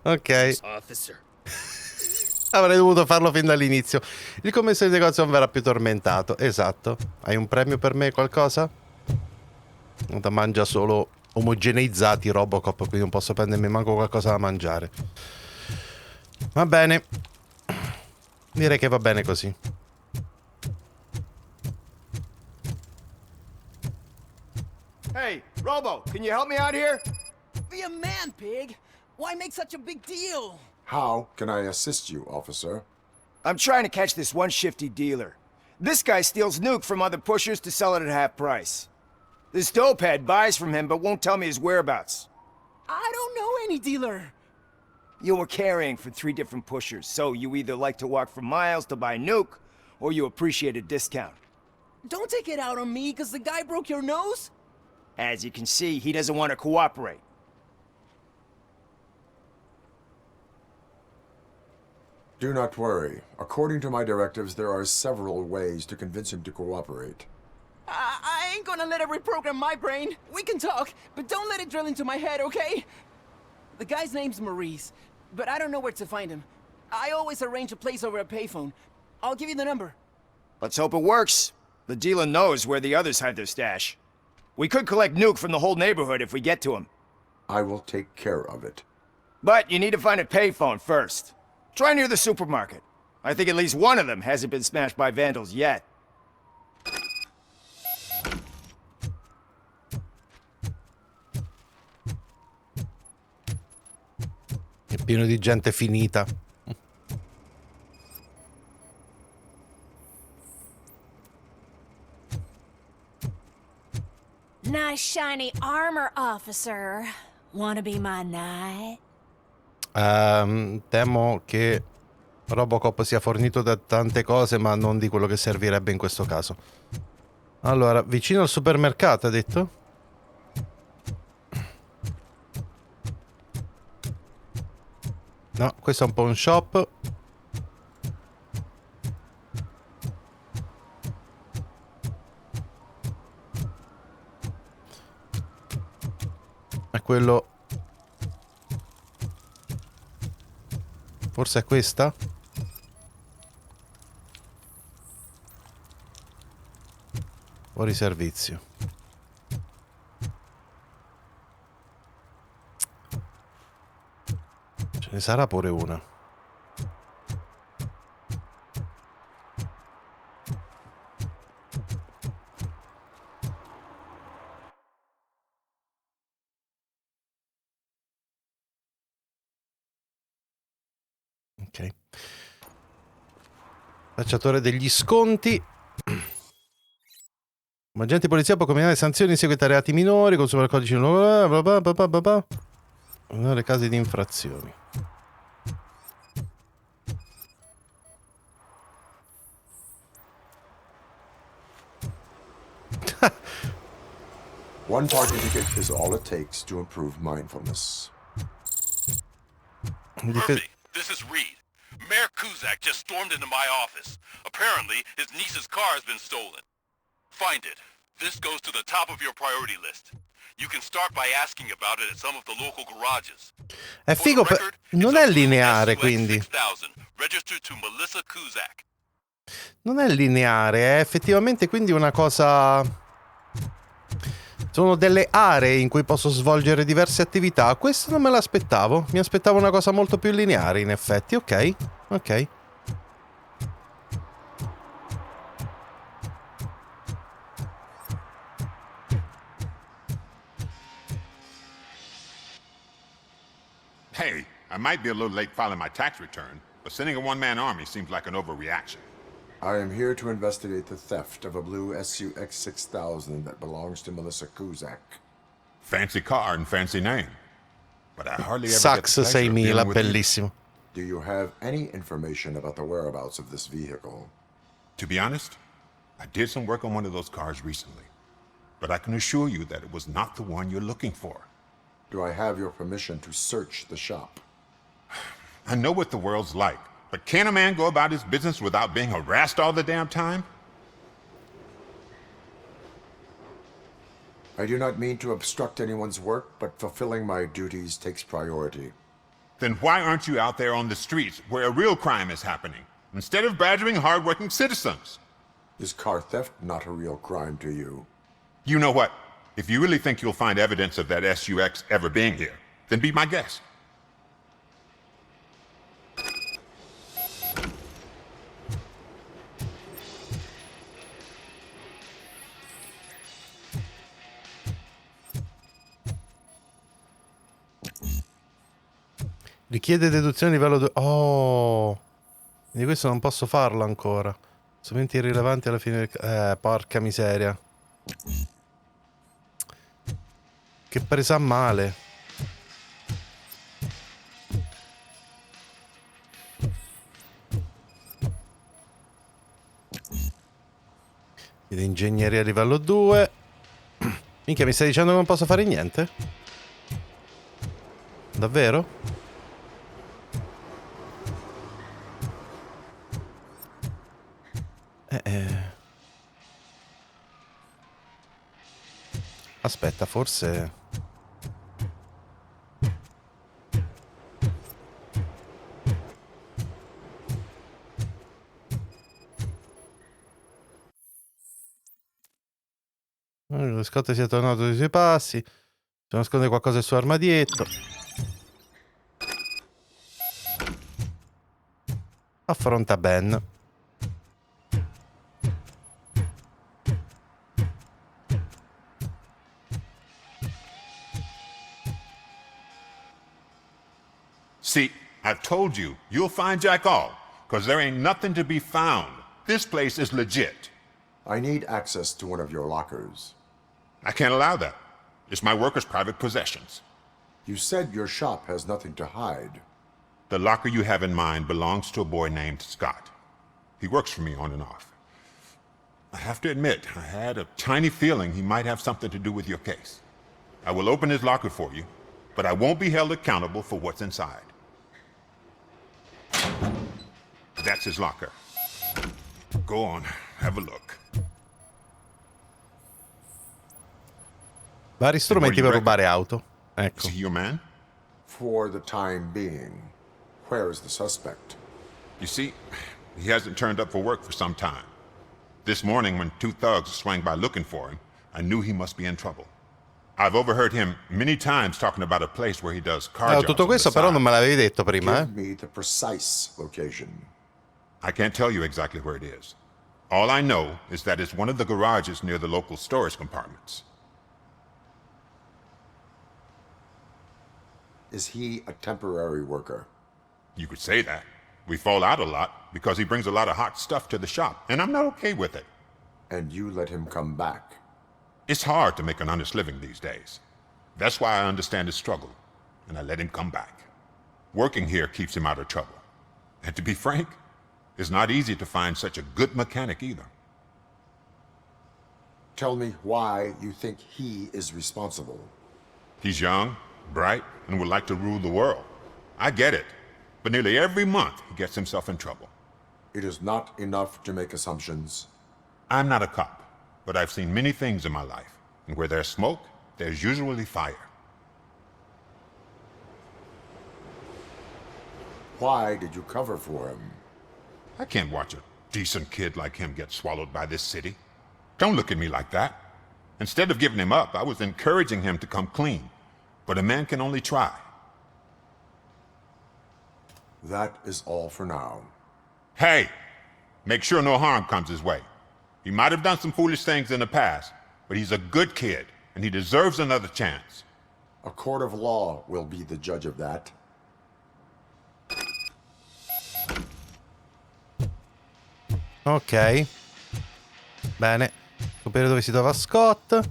Ok. Officer. Avrei dovuto farlo fin dall'inizio. Il commesso di negozio non verrà più tormentato. Esatto. Hai un premio per me, qualcosa? Non mangia solo omogeneizzati ROBOCOP, quindi non posso prendermi manco qualcosa da mangiare. Va bene. Direi che va bene così. Hey, Robo, can you help me out here? Be a man, pig. Why make such a big deal? How can I assist you, officer? I'm trying to catch this one shifty dealer. This guy steals nuke from other pushers to sell it at half price. This dopehead buys from him but won't tell me his whereabouts. I don't know any dealer. You were carrying for 3 different pushers, so you either like to walk for miles to buy nuke, or you appreciate a discount. Don't take it out on me because the guy broke your nose. As you can see, he doesn't want to cooperate. Do not worry. According to my directives, there are several ways to convince him to cooperate. I ain't gonna let it reprogram my brain. We can talk, but don't let it drill into my head, okay? The guy's name's Maurice, but I don't know where to find him. I always arrange a place over a payphone. I'll give you the number. Let's hope it works. The dealer knows where the others hide their stash. We could collect Nuke from the whole neighborhood if we get to him. I will take care of it. But you need to find a payphone first. Try near the supermarket. I think at least one of them hasn't been smashed by vandals yet. È pieno di gente finita. Nice shiny armor, officer. Wanna be my knight? Temo che ROBOCOP sia fornito da tante cose, ma non di quello che servirebbe in questo caso. Allora, vicino al supermercato, ha detto? No, questo è un pawn shop. È quello... Forse è questa? Fuori servizio. Ce ne sarà pure una. Ok. Cacciatore degli sconti. Un agente di polizia può combinare sanzioni in seguito a reati minori, consumare il codice le casi di infrazioni. One parking ticket is all it takes to improve mindfulness. Murphy, this is Reed. Mayor Kuzak just stormed into my office. Apparently, his niece's car has been stolen. Find it. This goes to the top of your priority list. You can start by asking about it at some of the local garages. È figo, non è lineare, quindi. Registered to Melissa Kuzak. Non è lineare, è effettivamente quindi una cosa... Sono delle aree in cui posso svolgere diverse attività. Questo non me l'aspettavo. Mi aspettavo una cosa molto più lineare, in effetti. Ok, ok. Hey, I might be a little late filing my tax return, but sending a one-man army seems like an overreaction. I am here to investigate the theft of a blue SUX 6000 that belongs to Melissa Kuzak. Fancy car and fancy name. But I hardly ever Sax get the pleasure of 6000, dealing with you. bellissimo. Do you have any information about the whereabouts of this vehicle? To be honest, I did some work on one of those cars recently, but I can assure you that it was not the one you're looking for. Do I have your permission to search the shop? I know what the world's like, but can a man go about his business without being harassed all the damn time? I do not mean to obstruct anyone's work, but fulfilling my duties takes priority. Then why aren't you out there on the streets where a real crime is happening, instead of badgering hardworking citizens? Is car theft not a real crime to you? You know what? If you really think you'll find evidence of that SUX ever being here, then be my guest. Richiede deduzione livello 2. Oh, di questo non posso farlo ancora. Strumenti irrilevanti alla fine del... porca miseria. Che presa male. Quindi ingegneria livello 2. Minchia, mi stai dicendo che non posso fare niente? Davvero? Aspetta, forse... Lo scotte si è tornato sui suoi passi. Si nasconde qualcosa sul suo armadietto. Affronta Ben. See, I've told you, you'll find Jack all, because there ain't nothing to be found. This place is legit. I need access to one of your lockers. I can't allow that. It's my workers' private possessions. You said your shop has nothing to hide. The locker you have in mind belongs to a boy named Scott. He works for me on and off. I have to admit, I had a tiny feeling he might have something to do with your case. I will open his locker for you, but I won't be held accountable for what's inside. That's his locker. Go on, have a look. Vari strumenti per rubare auto. Ecco. Is he your man? For the time being. Where is the suspect? You see, he hasn't turned up for work for some time. This morning, when two thugs swang by looking for him, I knew he must be in trouble. I've overheard him many times talking about a place where he does car jobs. Tutto questo però non me l'avevi detto prima, Give me the precise location. I can't tell you exactly where it is. All I know is that it's one of the garages near the local storage compartments. Is he a temporary worker? You could say that. We fall out a lot because he brings a lot of hot stuff to the shop, and I'm not okay with it. And you let him come back? It's hard to make an honest living these days. That's why I understand his struggle, and I let him come back. Working here keeps him out of trouble. And to be frank, it's not easy to find such a good mechanic either. Tell me why you think he is responsible. He's young, bright, and would like to rule the world. I get it, but nearly every month he gets himself in trouble. It is not enough to make assumptions. I'm not a cop, but I've seen many things in my life, and where there's smoke, there's usually fire. Why did you cover for him? I can't watch a decent kid like him get swallowed by this city. Don't look at me like that. Instead of giving him up, I was encouraging him to come clean. But a man can only try. That is all for now. Hey! Make sure no harm comes his way. He might have done some foolish things in the past, but he's a good kid, and he deserves another chance. A court of law will be the judge of that. Ok. Bene. Scoprire dove si trova Scott.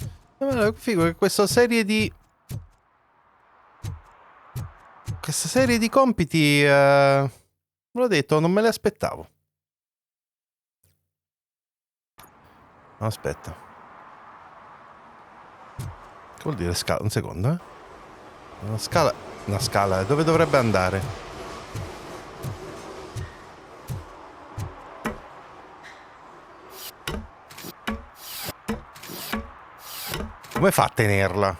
Figo che questa serie di... Questa serie di compiti... ve l'ho detto, non me le aspettavo. Aspetta. Che vuol dire scala? Un secondo, eh? Una scala, dove dovrebbe andare? Come fa a tenerla?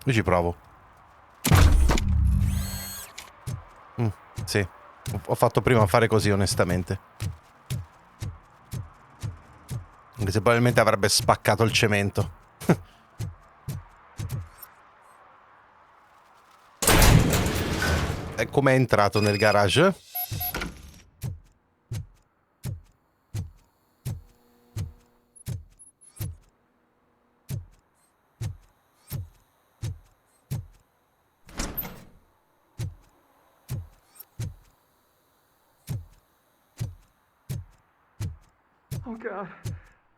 Io ci provo. Sì, ho fatto prima a fare così, onestamente. Anche se probabilmente avrebbe spaccato il cemento. E come è entrato nel garage? Oh God,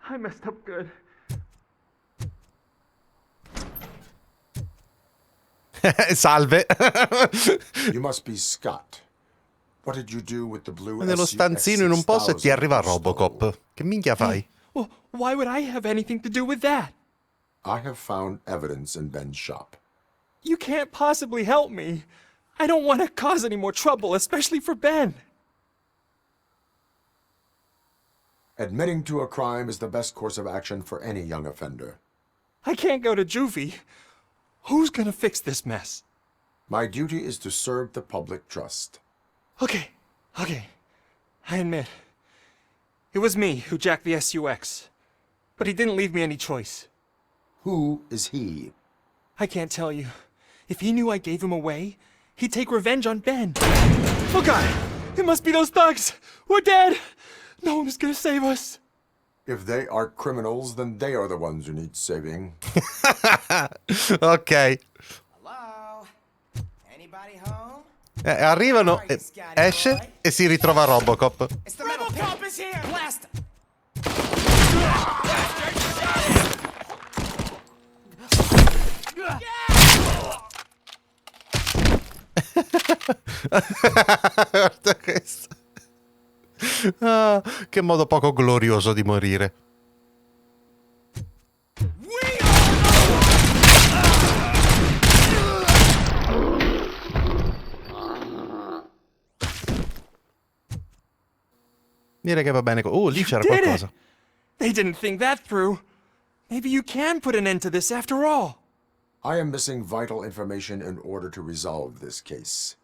I messed up good. Salve. You must be Scott. What did you do with the blue Nello stanzino in un posto e ti arriva Robocop. Che minchia fai? Well, why would I have anything to do with that? I have found evidence in Ben's shop. You can't possibly help me. I don't want to cause any more trouble, especially for Ben. Admitting to a crime is the best course of action for any young offender. I can't go to juvie. Who's gonna fix this mess? My duty is to serve the public trust. Okay. I admit. It was me who jacked the SUX. But he didn't leave me any choice. Who is he? I can't tell you. If he knew I gave him away, he'd take revenge on Ben. Oh God! It must be those thugs! We're dead! No one is gonna save us. If they are criminals, then they are the ones who need saving. Ok. Hello? Anybody home? Arrivano, esce e si ritrova Robocop. ROBOCOP is here! Blast! Guarda questo. Ah, che modo poco glorioso di morire. Direi che va bene. Lì c'era qualcosa. They didn't think that through. Maybe you can put an end to this after all. I am missing vital information in order to resolve this case.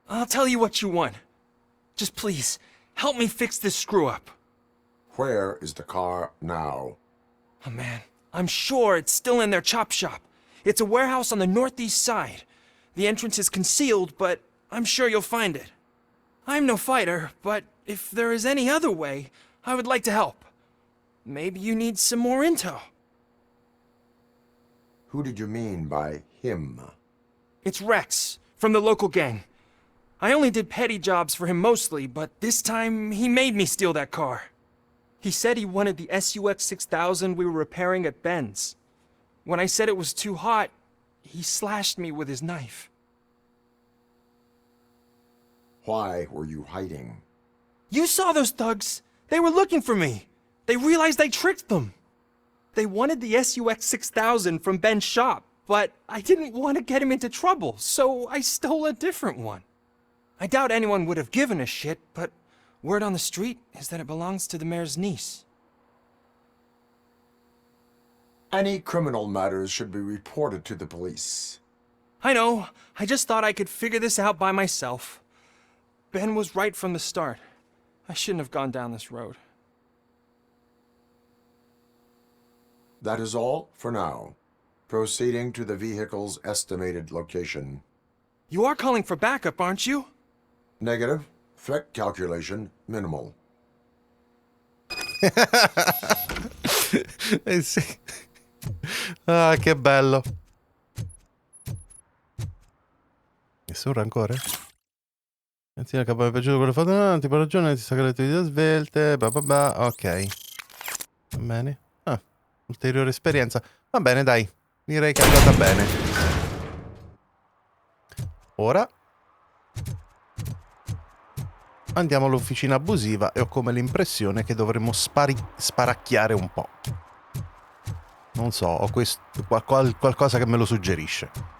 I'll tell you what you want. Just please, help me fix this screw-up. Where is the car now? Oh man, I'm sure it's still in their chop shop. It's a warehouse on the northeast side. The entrance is concealed, but I'm sure you'll find it. I'm no fighter, but if there is any other way, I would like to help. Maybe you need some more intel. Who did you mean by him? It's Rex, from the local gang. I only did petty jobs for him mostly, but this time he made me steal that car. He said he wanted the SUX 6000 we were repairing at Ben's. When I said it was too hot, he slashed me with his knife. Why were you hiding? You saw those thugs! They were looking for me! They realized I tricked them! They wanted the SUX 6000 from Ben's shop, but I didn't want to get him into trouble, so I stole a different one. I doubt anyone would have given a shit, but word on the street is that it belongs to the mayor's niece. Any criminal matters should be reported to the police. I know. I just thought I could figure this out by myself. Ben was right from the start. I shouldn't have gone down this road. That is all for now. Proceeding to the vehicle's estimated location. You are calling for backup, aren't you? Negative. Threat calculation minimal. Sì. Ah, che bello. Nessuno ancora? Anzi, capo mi è piaciuto quello fatto. No, tipo ragione, ti sa che le attività svelte. Ok. Va bene. Ah, ulteriore esperienza. Va bene, dai. Direi che è andata bene. Ora andiamo all'officina abusiva e ho come l'impressione che dovremmo sparacchiare un po'. Non so, ho qualcosa che me lo suggerisce.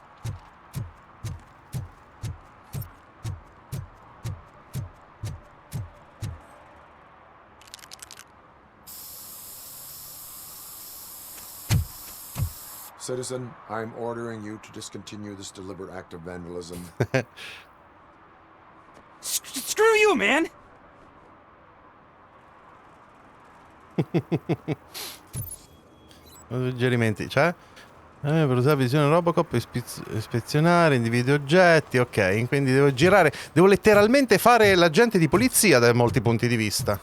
Citizen, I'm ordering you to discontinue this deliberate act of vandalism. Screw you, man! Suggerimenti, cioè? Per usare visione Robocop, ispezionare, individui oggetti, ok, quindi devo girare, devo letteralmente fare l'agente di polizia da molti punti di vista.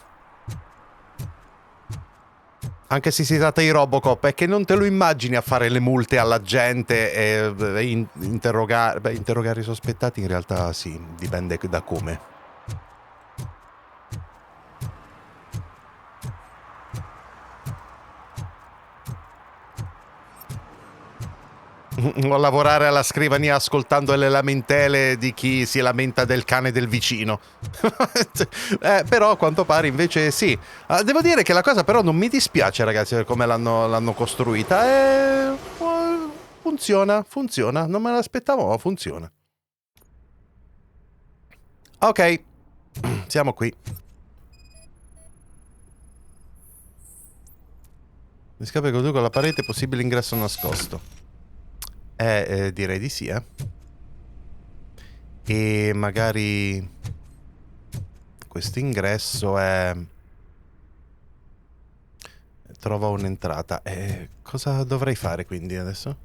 Anche se si tratta di Robocop, è che non te lo immagini a fare le multe alla gente e interrogare... Beh, interrogare i sospettati in realtà sì, dipende da come. O lavorare alla scrivania ascoltando le lamentele di chi si lamenta del cane del vicino. Però a quanto pare invece sì. Devo dire che la cosa però non mi dispiace, ragazzi, per come l'hanno costruita. Funziona. Non me l'aspettavo, ma funziona. Ok. Siamo qui. Mi scappa con la parete, possibile ingresso nascosto. Direi di sì, E magari questo ingresso è... Trova un'entrata. Cosa dovrei fare quindi adesso?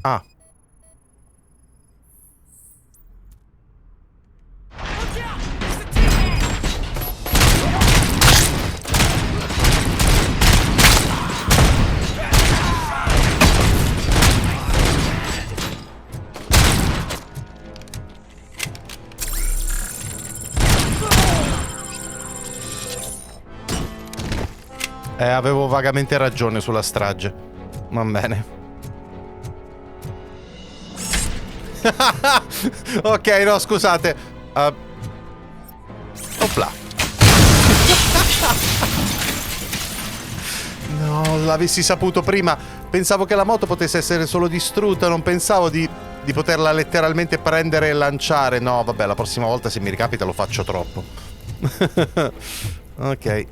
Ah. Avevo vagamente ragione sulla strage. Va bene. Ok, no, scusate. Opla. No, l'avessi saputo prima. Pensavo che la moto potesse essere solo distrutta. Non pensavo di poterla letteralmente prendere e lanciare. No, vabbè, la prossima volta se mi ricapita lo faccio troppo. Ok.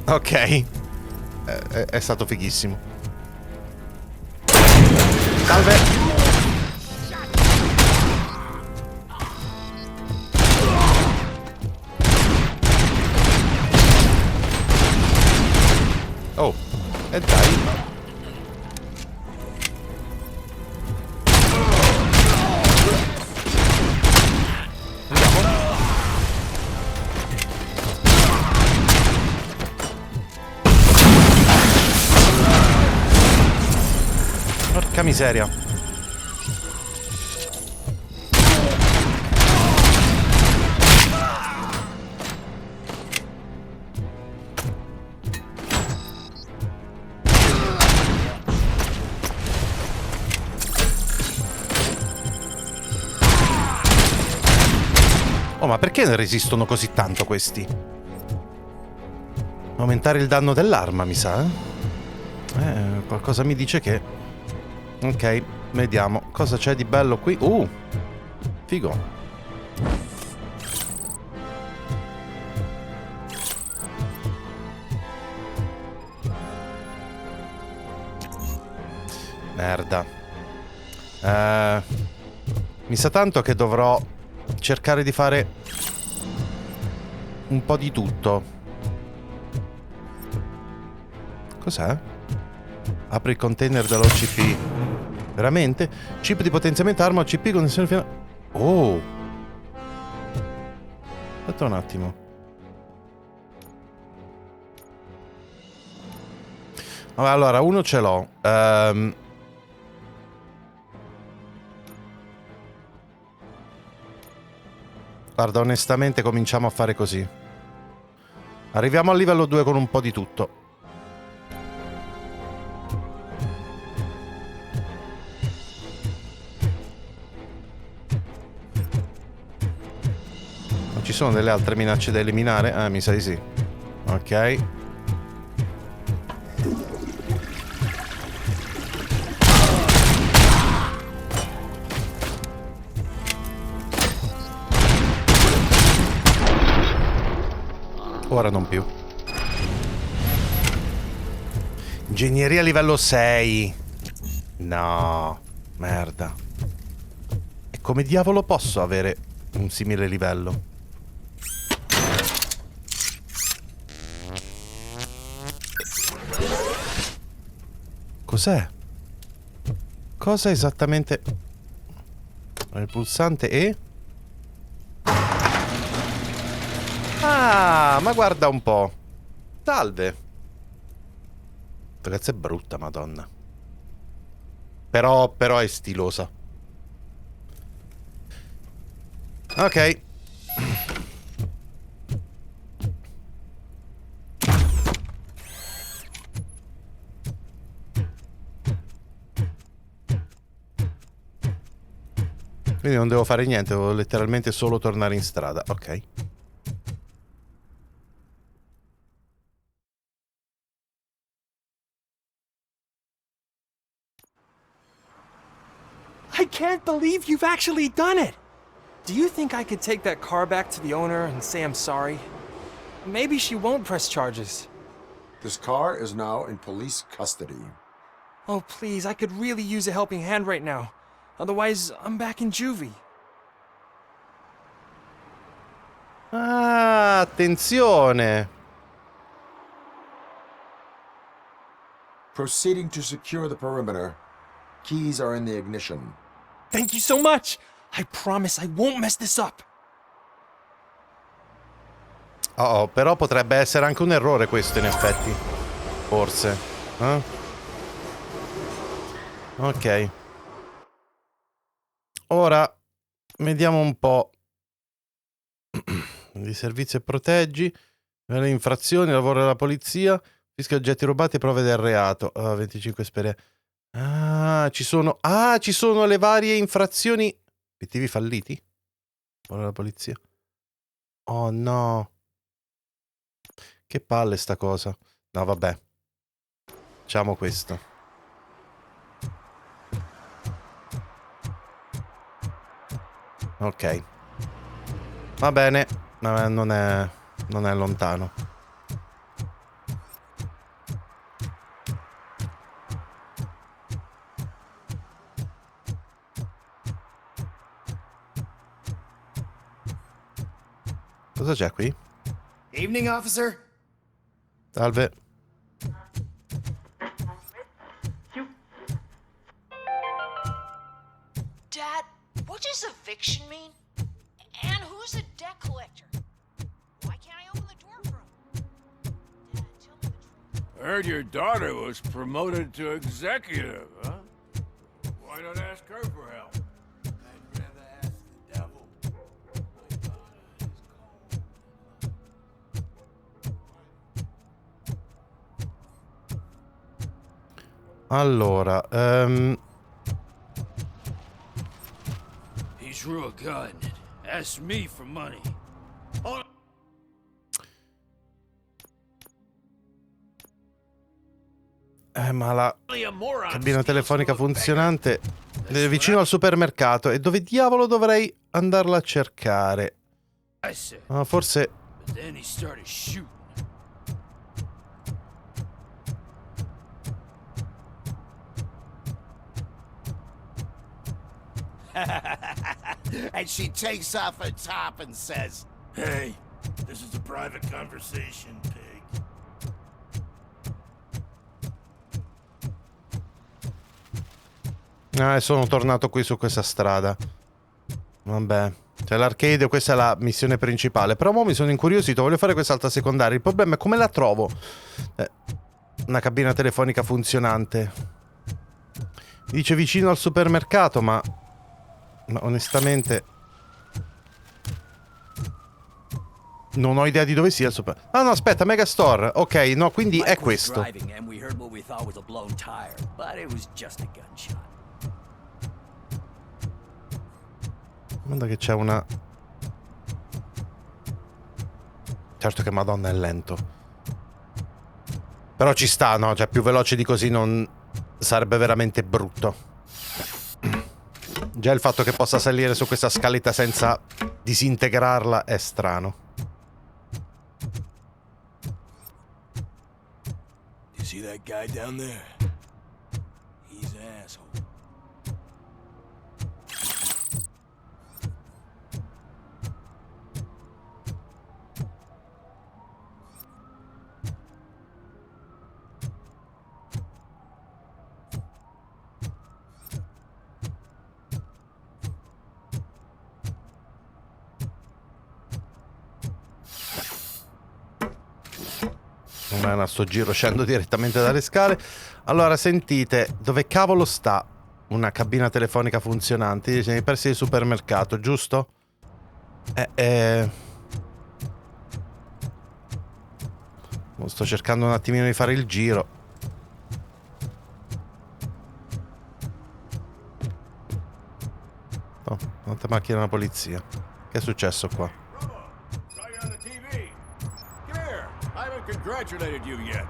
Ok. È stato fighissimo. Salve. Oh, e dai. Porca miseria. Oh, ma perché ne resistono così tanto questi? Aumentare il danno dell'arma, mi sa, qualcosa mi dice che... Ok, vediamo. Cosa c'è di bello qui? Figo. Merda. Mi sa tanto che dovrò cercare di fare un po' di tutto. Cos'è? Apri il container dell'OCP. Veramente? Chip di potenziamento arma OCP connessione finale. Oh! Aspetta un attimo. Vabbè, allora, uno ce l'ho. Guarda, onestamente cominciamo a fare così. Arriviamo al livello 2 con un po' di tutto. Ci sono delle altre minacce da eliminare? Mi sa di sì. Ok. Ora non più. Ingegneria livello 6. No, merda. E come diavolo posso avere un simile livello? Cos'è? Cosa esattamente? Il pulsante e... Ah, ma guarda un po'. Salve. Ragazzi, è brutta, madonna. Però è stilosa. Ok. Quindi non devo fare niente, devo letteralmente solo tornare in strada. Ok. I can't believe you've actually done it! Do you think I could take that car back to the owner and say I'm sorry? Maybe she won't press charges. This car is now in police custody. Oh, please, I could really use a helping hand right now. Otherwise, I'm back in juvie. Ah, attenzione. Proceeding to secure the perimeter. Keys are in the ignition. Thank you so much! I promise I won't mess this up. Oh, però potrebbe essere anche un errore questo in effetti. Forse. Ok. Ora vediamo un po'. Di servizio e proteggi. Le infrazioni, lavoro della polizia. Fisco oggetti rubati e prove del reato. 25 esperienze. Ci sono le varie infrazioni. Obiettivi falliti? Lavoro della polizia. Oh no. Che palle sta cosa. No, vabbè. Facciamo questo. Ok. Va bene. Non è lontano. Cosa c'è qui? Evening, officer. Salve. Dad, what does eviction mean? And who's a debt collector? Why can't I open the door for him? Dad, tell me the truth. Heard your daughter was promoted to executive, huh? Why not ask her for help? I'd rather ask the devil. Allora, He drew a gun and asked me for money. Oh. ma la cabina telefonica funzionante è vicino al supermercato. E dove diavolo dovrei andarla a cercare? Forse... But then he started shooting. And she takes off her top and says, Hey, this is a private conversation, pig. Sono tornato qui su questa strada. Vabbè. C'è l'arcade, questa è la missione principale. Però mo mi sono incuriosito, voglio fare quest'altra secondaria. Il problema è come la trovo. Una cabina telefonica funzionante. Dice vicino al supermercato, ma onestamente non ho idea di dove sia il super... Ah no, aspetta, Megastore. Ok, no, quindi è questo. Guarda che c'è una... Certo che Madonna è lento. Però ci sta, no? Cioè più veloce di così non... sarebbe veramente brutto. Già il fatto che possa salire su questa scaletta senza disintegrarla è strano. You see that guy down there? He's an asshole. Non è a sto giro, scendo direttamente dalle scale. Allora, sentite, dove cavolo sta una cabina telefonica funzionante? Nei pressi del supermercato, giusto? Sto cercando un attimino di fare il giro. Oh, un'altra macchina della polizia. Che è successo qua? Saw you on the TV. Come here. I haven't congratulated you yet.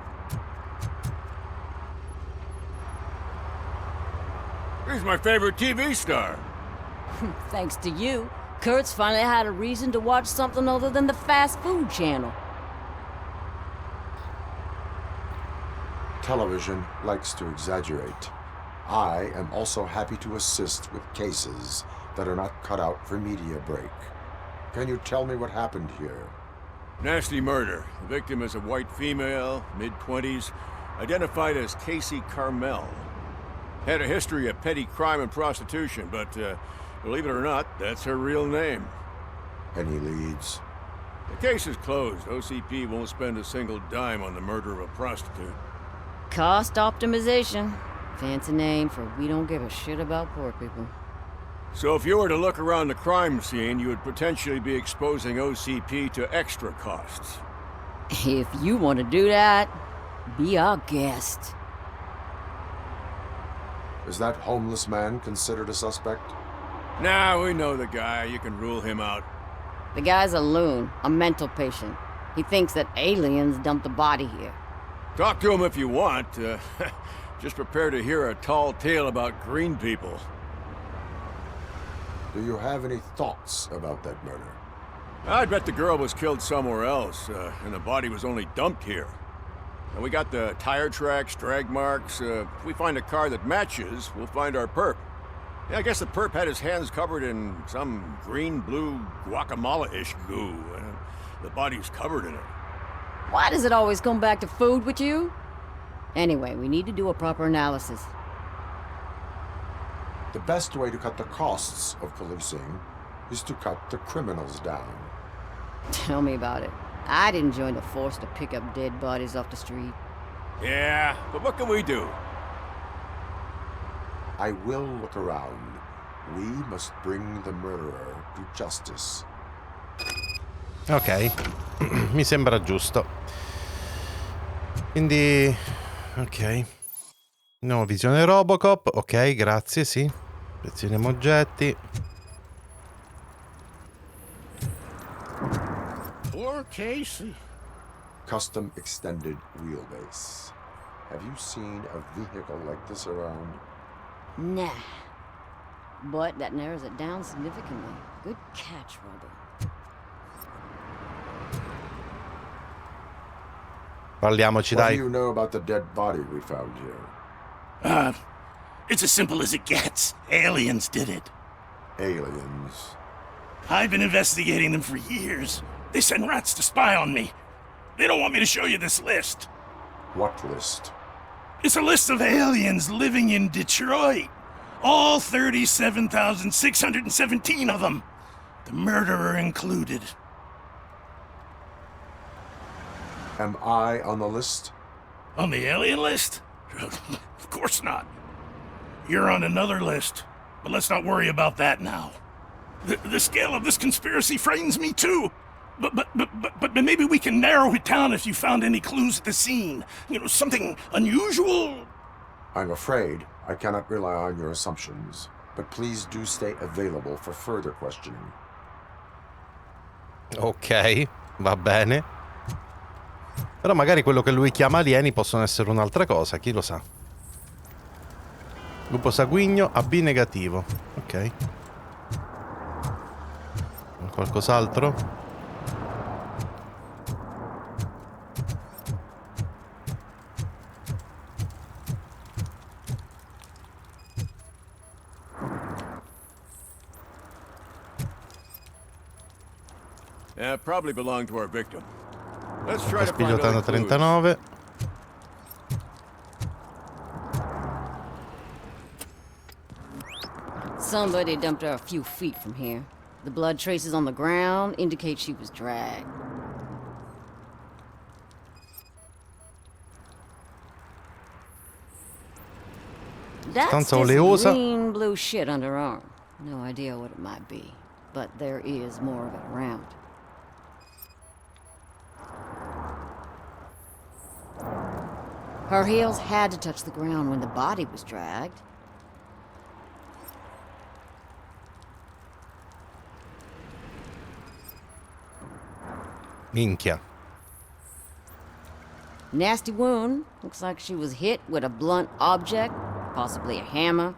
He's my favorite TV star. Thanks to you, Kurt's finally had a reason to watch something other than the fast food channel. Television likes to exaggerate. I am also happy to assist with cases that are not cut out for media break. Can you tell me what happened here? Nasty murder. The victim is a white female, mid-20s, identified as Casey Carmel. Had a history of petty crime and prostitution, but believe it or not, that's her real name. Any leads? The case is closed. OCP won't spend a single dime on the murder of a prostitute. Cost optimization. Fancy name for we don't give a shit about poor people. So if you were to look around the crime scene, you would potentially be exposing OCP to extra costs. If you want to do that, be our guest. Is that homeless man considered a suspect? Nah, we know the guy. You can rule him out. The guy's a loon, a mental patient. He thinks that aliens dumped the body here. Talk to him if you want. Just prepare to hear a tall tale about green people. Do you have any thoughts about that murder? I'd bet the girl was killed somewhere else, and the body was only dumped here. And we got the tire tracks, drag marks. If we find a car that matches, we'll find our perp. Yeah, I guess the perp had his hands covered in some green-blue guacamole-ish goo. The body's covered in it. Why does it always come back to food with you? Anyway, we need to do a proper analysis. The best way to cut the costs of policing is to cut the criminals down. Tell me about it. I didn't join the force to pick up dead bodies off the street. Yeah, but what can we do? I will look around. We must bring the murderer to justice. Ok, mi sembra giusto. Quindi, ok. No, visione Robocop, ok, grazie, sì. Selezioniamo oggetti. Poor Casey. Custom extended wheelbase. Have you seen a vehicle like this around? Nah. But that narrows it down significantly. Good catch, Robert. Parliamoci, What dai. do you know about the dead body we found here? It's as simple as it gets. Aliens did it. Aliens? I've been investigating them for years. They send rats to spy on me. They don't want me to show you this list. What list? It's a list of aliens living in Detroit. All 37,617 of them. The murderer included. Am I on the list? On the alien list? Of course not. You're on another list, but let's not worry about that now. The scale of this conspiracy frightens me too. But maybe we can narrow it down if you found any clues at the scene. You know, something unusual. I'm afraid I cannot rely on your assumptions, but please do stay available for further questioning. Ok, va bene. Però magari quello che lui chiama alieni possono essere un'altra cosa, chi lo sa. Gruppo sanguigno AB negativo. Ok. Qualcos'altro? Yeah, probably belonged to our victim. Let's try to find Spiglio other clues. 39. Somebody dumped her a few feet from here. The blood traces on the ground indicate she was dragged. That's Stanza just oleosa. green blue shit under her arm. No idea what it might be. but there is more of it around. Her heels had to touch the ground when the body was dragged. Minchia. Nasty wound. Looks like she was hit with a blunt object, possibly a hammer.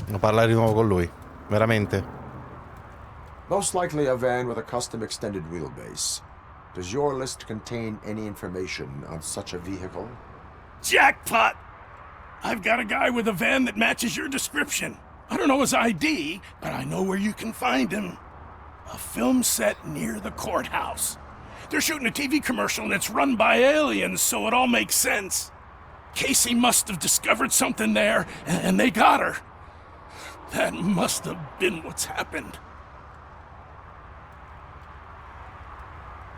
Devo parlare di nuovo con lui. Veramente? Most likely a van with a custom extended wheelbase. Does your list contain any information on such a vehicle? Jackpot! I've got a guy with a van that matches your description. I don't know his ID, but I know where you can find him. A film set near the courthouse. They're shooting a TV commercial and it's run by aliens, so it all makes sense. Casey must have discovered something there, and they got her. That must have been what's happened.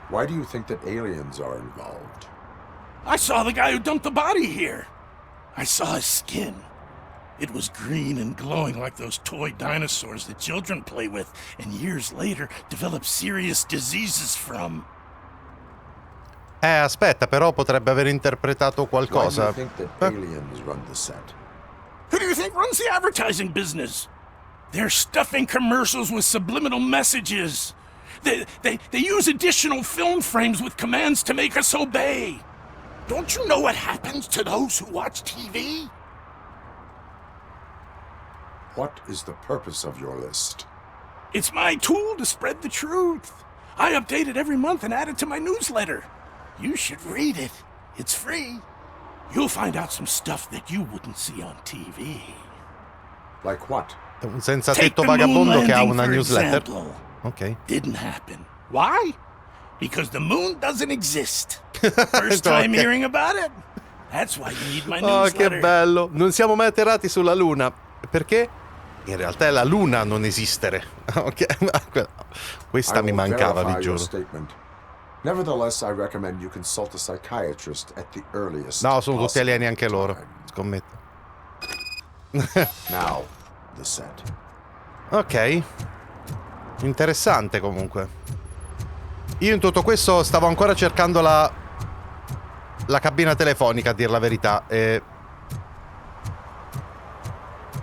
Why do you think that aliens are involved? I saw the guy who dumped the body here. I saw his skin. It was green and glowing like those toy dinosaurs that children play with and years later develop serious diseases from. Aspetta, però potrebbe aver interpretato qualcosa. Why do you think that aliens run the set? Who do you think runs the advertising business? They're stuffing commercials with subliminal messages. They use additional film frames with commands to make us obey. Don't you know what happens to those who watch TV? What is the purpose of your list? It's my tool to spread the truth. I update it every month and add it to my newsletter. You should read it. It's free. You'll find out some stuff that you wouldn't see on TV. Like what? Un senza tetto vagabondo che ha una newsletter. Example. Ok. Didn't happen. Why? Because the moon doesn't exist. First time hearing about it? That's why you need my newsletter. Oh, che bello. Non siamo mai atterrati sulla Luna. Perché? In realtà è la Luna a non esistere. Ok. Questa mi mancava, vi giuro. Nevertheless, I recommend you consult a psychiatrist at the earliest. No, sono tutti alieni anche loro. Scommetto. Now, the set. Ok. Interessante comunque. Io in tutto questo stavo ancora cercando la cabina telefonica, a dir la verità. E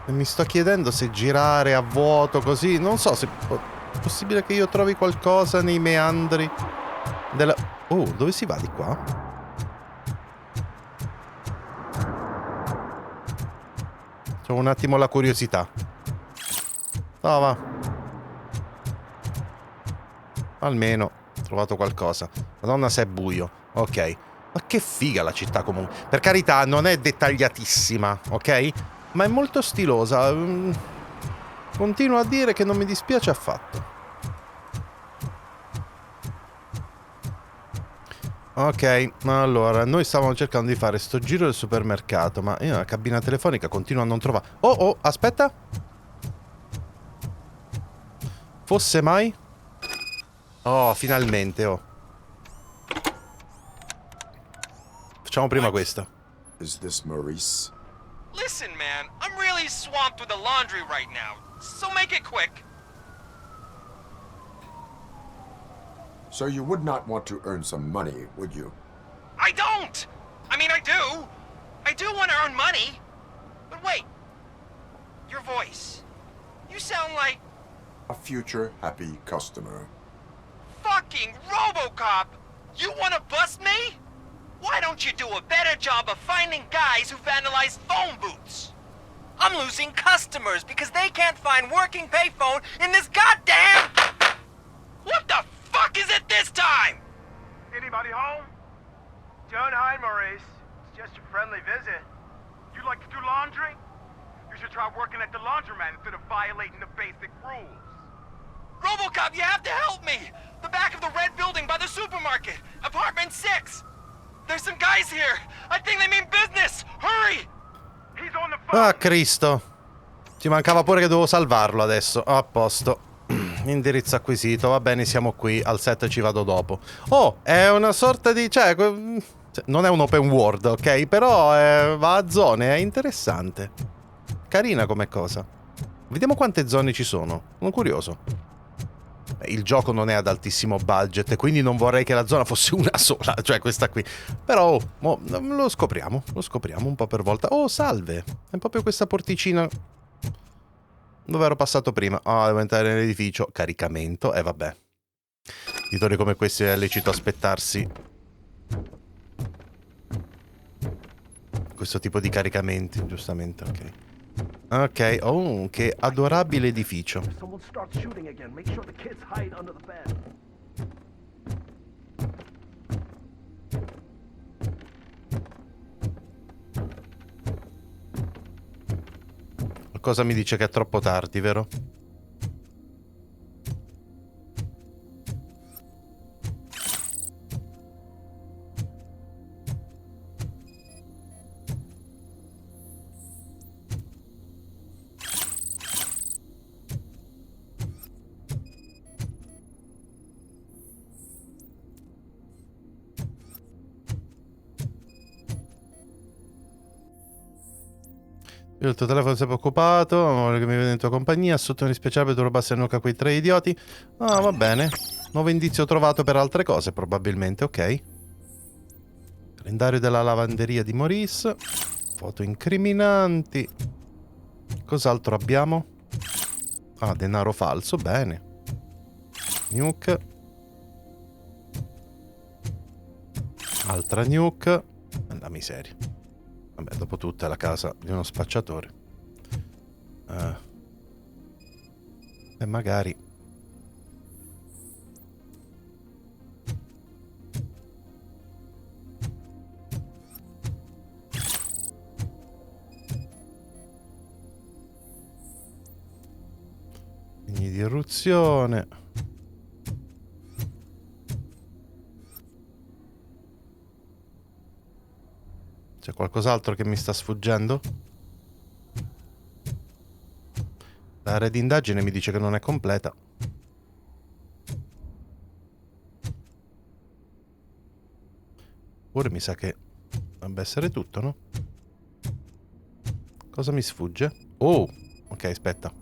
mi sto chiedendo se girare a vuoto così. Non so se è possibile che io trovi qualcosa nei meandri della... Oh, dove si va di qua? C'ho un attimo la curiosità. No, va. Almeno ho trovato qualcosa. Madonna, se è buio. Ok. Ma che figa la città comunque. Per carità, non è dettagliatissima, ok? Ma è molto stilosa. Continuo a dire che non mi dispiace affatto. Ok, allora, noi stavamo cercando di fare sto giro del supermercato, ma io la cabina telefonica continuo a non trovare. Oh, aspetta. Fosse mai? Oh, finalmente, oh. Facciamo prima questa. Is this Maurice? Listen, man, I'm really swamped with the laundry right now, so make it quick. So you would not want to earn some money, would you? I don't! I mean, I do. I do want to earn money. But wait. Your voice. You sound like... A future happy customer. Fucking ROBOCOP! You want to bust me? Why don't you do a better job of finding guys who vandalize phone booths? I'm losing customers because they can't find working payphone in this goddamn... What the fuck is it this time? Anybody home? Don't hide, Maurice. It's just a friendly visit. You like to do laundry? You should try working at the laundromat instead of violating the basic rules. ROBOCOP, you have to help me! The back of the red building by the supermarket. Apartment 6. There's some guys here. I think they mean business. Hurry! He's on the phone. Ah, Cristo. Ci mancava pure che dovevo salvarlo adesso. A posto. Indirizzo acquisito. Va bene, siamo qui. Al set ci vado dopo. Oh, è una sorta di... Cioè, Non è un open world, ok? Però va a zone, è interessante. Carina come cosa. Vediamo quante zone ci sono. Sono curioso. Il gioco non è ad altissimo budget, quindi non vorrei che la zona fosse una sola, cioè questa qui. Però lo scopriamo un po' per volta. Oh, salve! È proprio questa porticina dove ero passato prima. Ah, devo entrare nell'edificio. Caricamento, vabbè. Editori come questi è lecito aspettarsi questo tipo di caricamenti, giustamente, ok. Ok, oh, che adorabile edificio. Qualcosa mi dice che è troppo tardi, vero? Il tuo telefono è sempre occupato, voglio che mi veda in tua compagnia, sotto speciale tu rubassi a nuca quei 3 idioti. Ah, va bene. Nuovo indizio trovato per altre cose, probabilmente, ok. Calendario della lavanderia di Maurice. Foto incriminanti. Cos'altro abbiamo? Ah, denaro falso, bene. Nuke. Altra nuke. La miseria. Vabbè, dopo tutto è la casa di uno spacciatore. E magari... segni di irruzione... C'è qualcos'altro che mi sta sfuggendo? L'area di indagine mi dice che non è completa. Ora mi sa che dovrebbe essere tutto, no? Cosa mi sfugge? Oh! Ok, aspetta.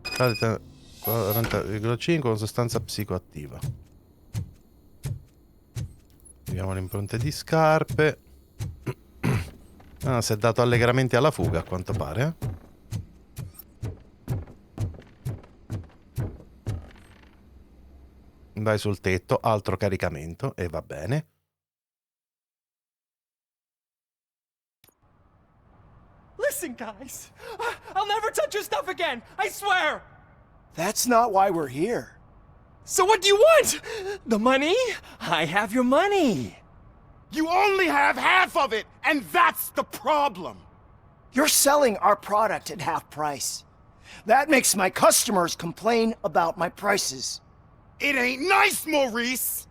40,5 con sostanza psicoattiva. Vediamo le impronte di scarpe. Ah, si è dato allegramente alla fuga, a quanto pare. Vai sul tetto, altro caricamento, e va bene. Listen, guys. I'll never touch your stuff again. I swear. That's not why we're here. So what do you want? The money? I have your money. You only have half of it, and that's the problem. You're selling our product at half price. That makes my customers complain about my prices. It ain't nice, Maurice!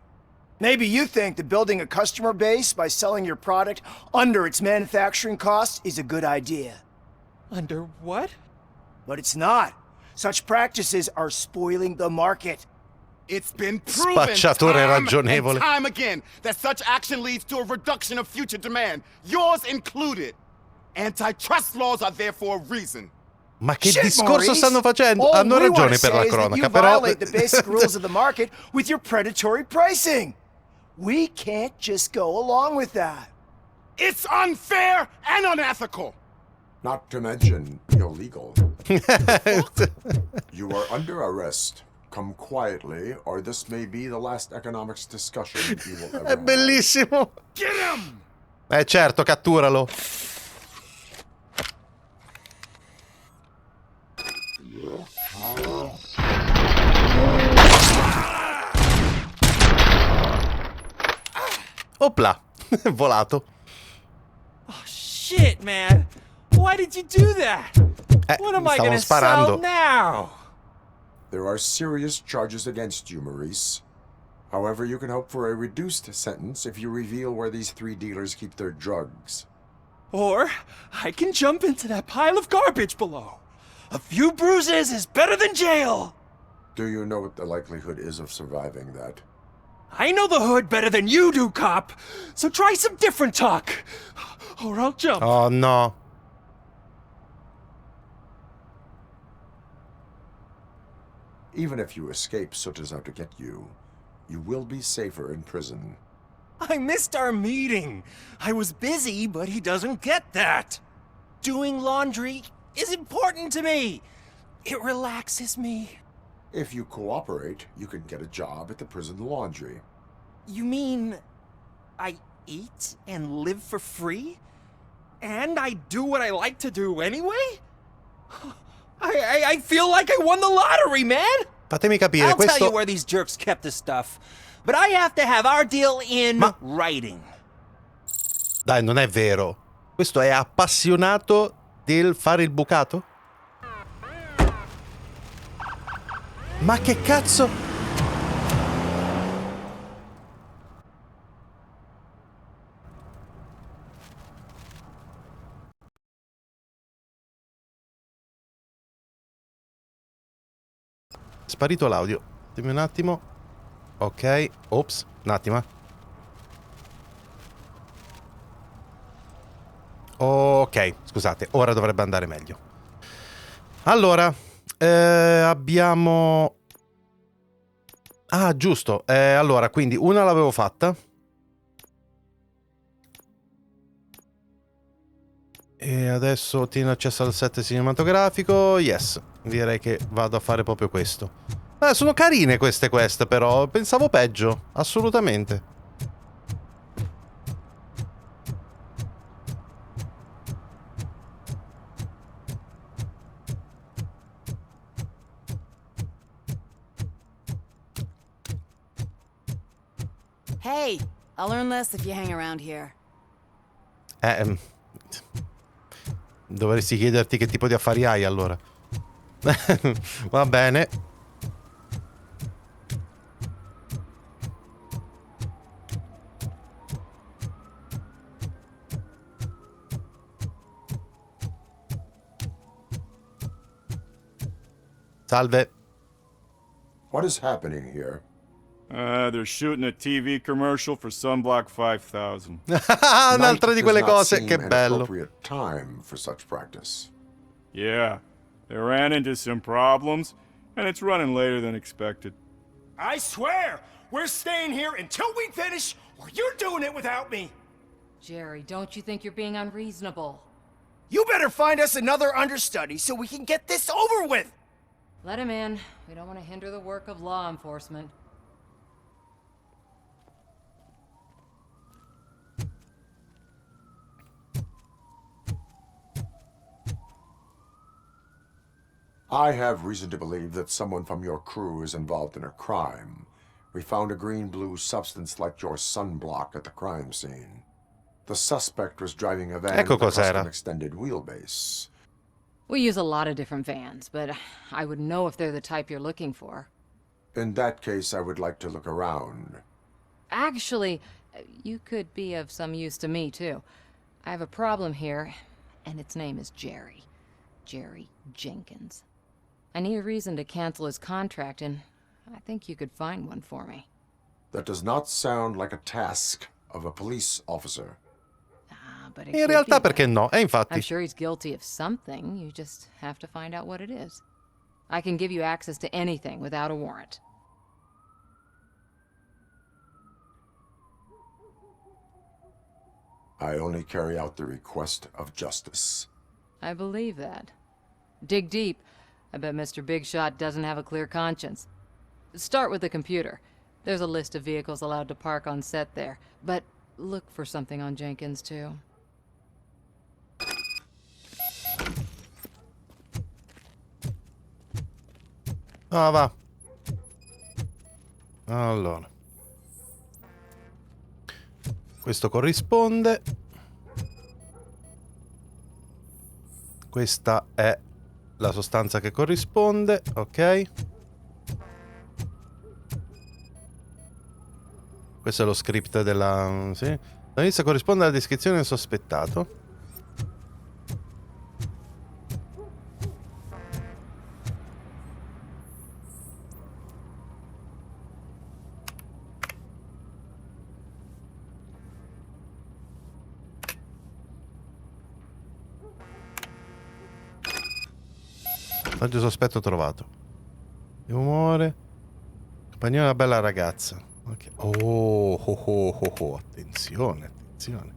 Maybe you think that building a customer base by selling your product under its manufacturing cost is a good idea. Under what? But it's not. Such practices are spoiling the market. It's been proven time and time again that such action leads to a reduction of future demand, yours included. Antitrust laws are there for a reason. Ma che discorso stanno facendo? Hanno ragione per la cronaca, però... violate the basic rules of the market with your predatory pricing. We can't just go along with that. It's unfair and unethical. Not to mention illegal. You are under arrest. Come quietly, or this may be the last economics discussion you will ever have. È bellissimo! Get him! Certo, catturalo. Opla, volato. Oh shit, man! Why did you do that? What am I gonna sell now? There are serious charges against you, Maurice. However, you can hope for a reduced sentence if you reveal where these 3 dealers keep their drugs. Or I can jump into that pile of garbage below. A few bruises is better than jail. Do you know what the likelihood is of surviving that? I know the hood better than you do, cop. So try some different talk. Or I'll jump. Oh no. Even if you escape Soot is out to get you, you will be safer in prison. I missed our meeting. I was busy, but he doesn't get that. Doing laundry is important to me. It relaxes me. If you cooperate, you can get a job at the prison laundry. You mean I eat and live for free? And I do what I like to do anyway? I feel like I won the lottery, man! Fatemi capire, I'll questo... tell you where these jerks kept the stuff, but I have to have our deal in writing. Dai, non è vero. Questo è appassionato del fare il bucato? Ma che cazzo? Sparito l'audio. Dimmi un attimo. Ok. Ops. Un attimo. Ok, scusate. Ora dovrebbe andare meglio. Allora. Abbiamo... Ah, giusto. Allora, quindi una l'avevo fatta. E adesso ottieni accesso al set cinematografico. Yes. Direi che vado a fare proprio questo. Sono carine queste quest, però. Pensavo peggio. Assolutamente. Hey, I'll learn less if you hang around here. Dovresti chiederti che tipo di affari hai, allora. Va bene. Salve. What is happening here? They're shooting a TV commercial for Sunblock 5000. Un'altra di quelle cose, che bello. Appropriate time for such practice. Yeah, they ran into some problems, and it's running later than expected. I swear, we're staying here until we finish, or you're doing it without me. Jerry, don't you think you're being unreasonable? You better find us another understudy so we can get this over with. Let him in. We don't want to hinder the work of law enforcement. I have reason to believe that someone from your crew is involved in a crime. We found a green-blue substance like your sunblock at the crime scene. The suspect was driving a van with a custom extended wheelbase. We use a lot of different vans, but I wouldn't know if they're the type you're looking for. In that case, I would like to look around. Actually, you could be of some use to me, too. I have a problem here, and its name is Jerry. Jerry Jenkins. I need a reason to cancel his contract, and I think you could find one for me. That does not sound like a task of a police officer. But In realtà perché no? Infatti. I'm sure he's guilty of something. You just have to find out what it is. I can give you access to anything without a warrant. I only carry out the request of justice. I believe that. Dig deep. I bet Mr. Big Shot doesn't have a clear conscience. Start with the computer. There's a list of vehicles allowed to park on set there. But look for something on Jenkins, too. Ah, va. Allora. Questo corrisponde. Questa è la sostanza che corrisponde, ok. Questo è lo script della... sì. L'inizio corrisponde alla descrizione del sospettato. Messaggio sospetto trovato. Devo muore. Compagnia di una bella ragazza. Okay. Oh. Attenzione, attenzione.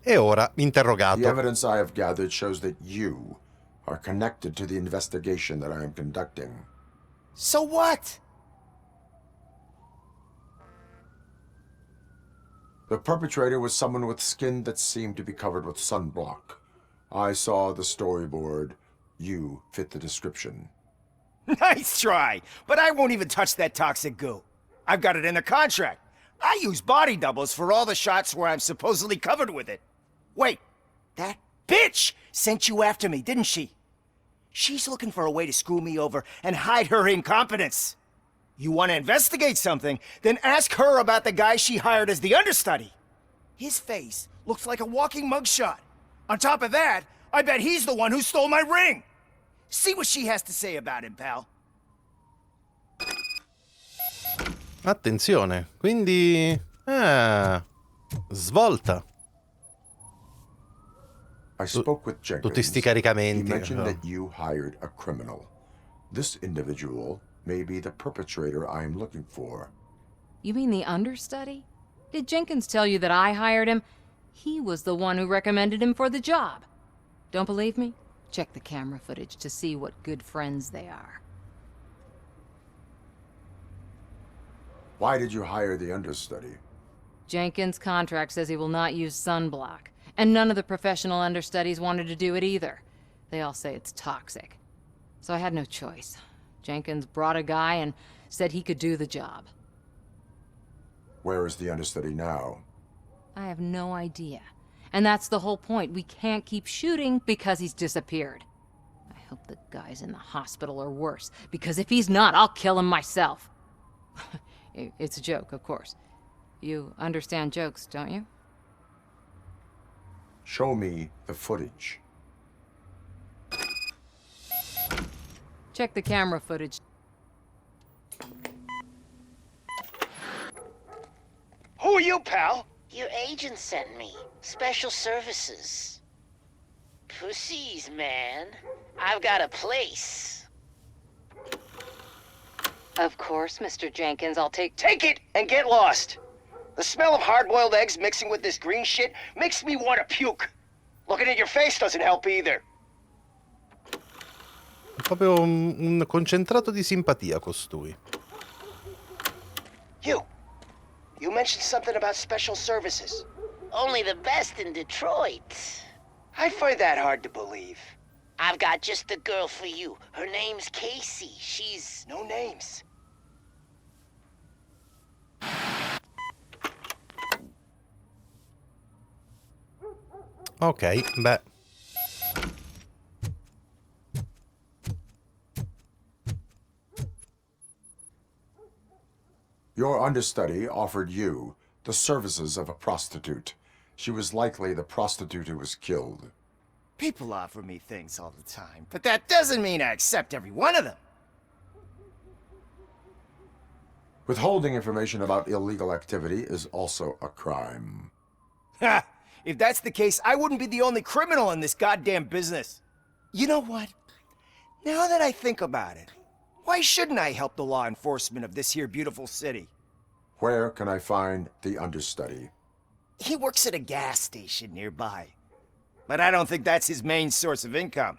E ora, interrogato. The evidence I have gathered shows that you are connected to the investigation that I am conducting. So what? The perpetrator was someone with skin that seemed to be covered with sunblock. I saw the storyboard. You fit the description. Nice try, but I won't even touch that toxic goo. I've got it in the contract. I use body doubles for all the shots where I'm supposedly covered with it. Wait, that bitch sent you after me, didn't she? She's looking for a way to screw me over and hide her incompetence. You want to investigate something, then ask her about the guy she hired as the understudy. His face looks like a walking mugshot. On top of that, I bet he's the one who stole my ring. See what she has to say about him, pal. Attenzione, quindi... svolta. I spoke with Jenkins. Tutti sti He caricamenti. mentioned that you hired a criminal. This individual may be the perpetrator I am looking for. You mean the understudy? Did Jenkins tell you that I hired him? He was the one who recommended him for the job. Don't believe me? Check the camera footage to see what good friends they are. Why did you hire the understudy? Jenkins' contract says he will not use sunblock, and none of the professional understudies wanted to do it either. They all say it's toxic. So I had no choice. Jenkins brought a guy and said he could do the job. Where is the understudy now? I have no idea. And that's the whole point. We can't keep shooting because he's disappeared. I hope the guy's in the hospital or worse, because if he's not, I'll kill him myself. It's a joke, of course. You understand jokes, don't you? Show me the footage. Check the camera footage. Who are you, pal? Your agent sent me. Special services. Pussies, man. I've got a place. Of course, Mr. Jenkins, I'll take it and get lost. The smell of hard-boiled eggs mixing with this green shit makes me want to puke. Looking at your face doesn't help either. È proprio un concentrato di simpatia costui. You mentioned something about special services. Only the best in Detroit. I find that hard to believe. I've got just the girl for you. Her name's Casey. She's... No names. Ok, beh. Your understudy offered you the services of a prostitute. She was likely the prostitute who was killed. People offer me things all the time, but that doesn't mean I accept every one of them. Withholding information about illegal activity is also a crime. Ha! If that's the case, I wouldn't be the only criminal in this goddamn business. You know what? Now that I think about it, why shouldn't I help the law enforcement of this here beautiful city? Where can I find the understudy? He works at a gas station nearby. But I don't think that's his main source of income.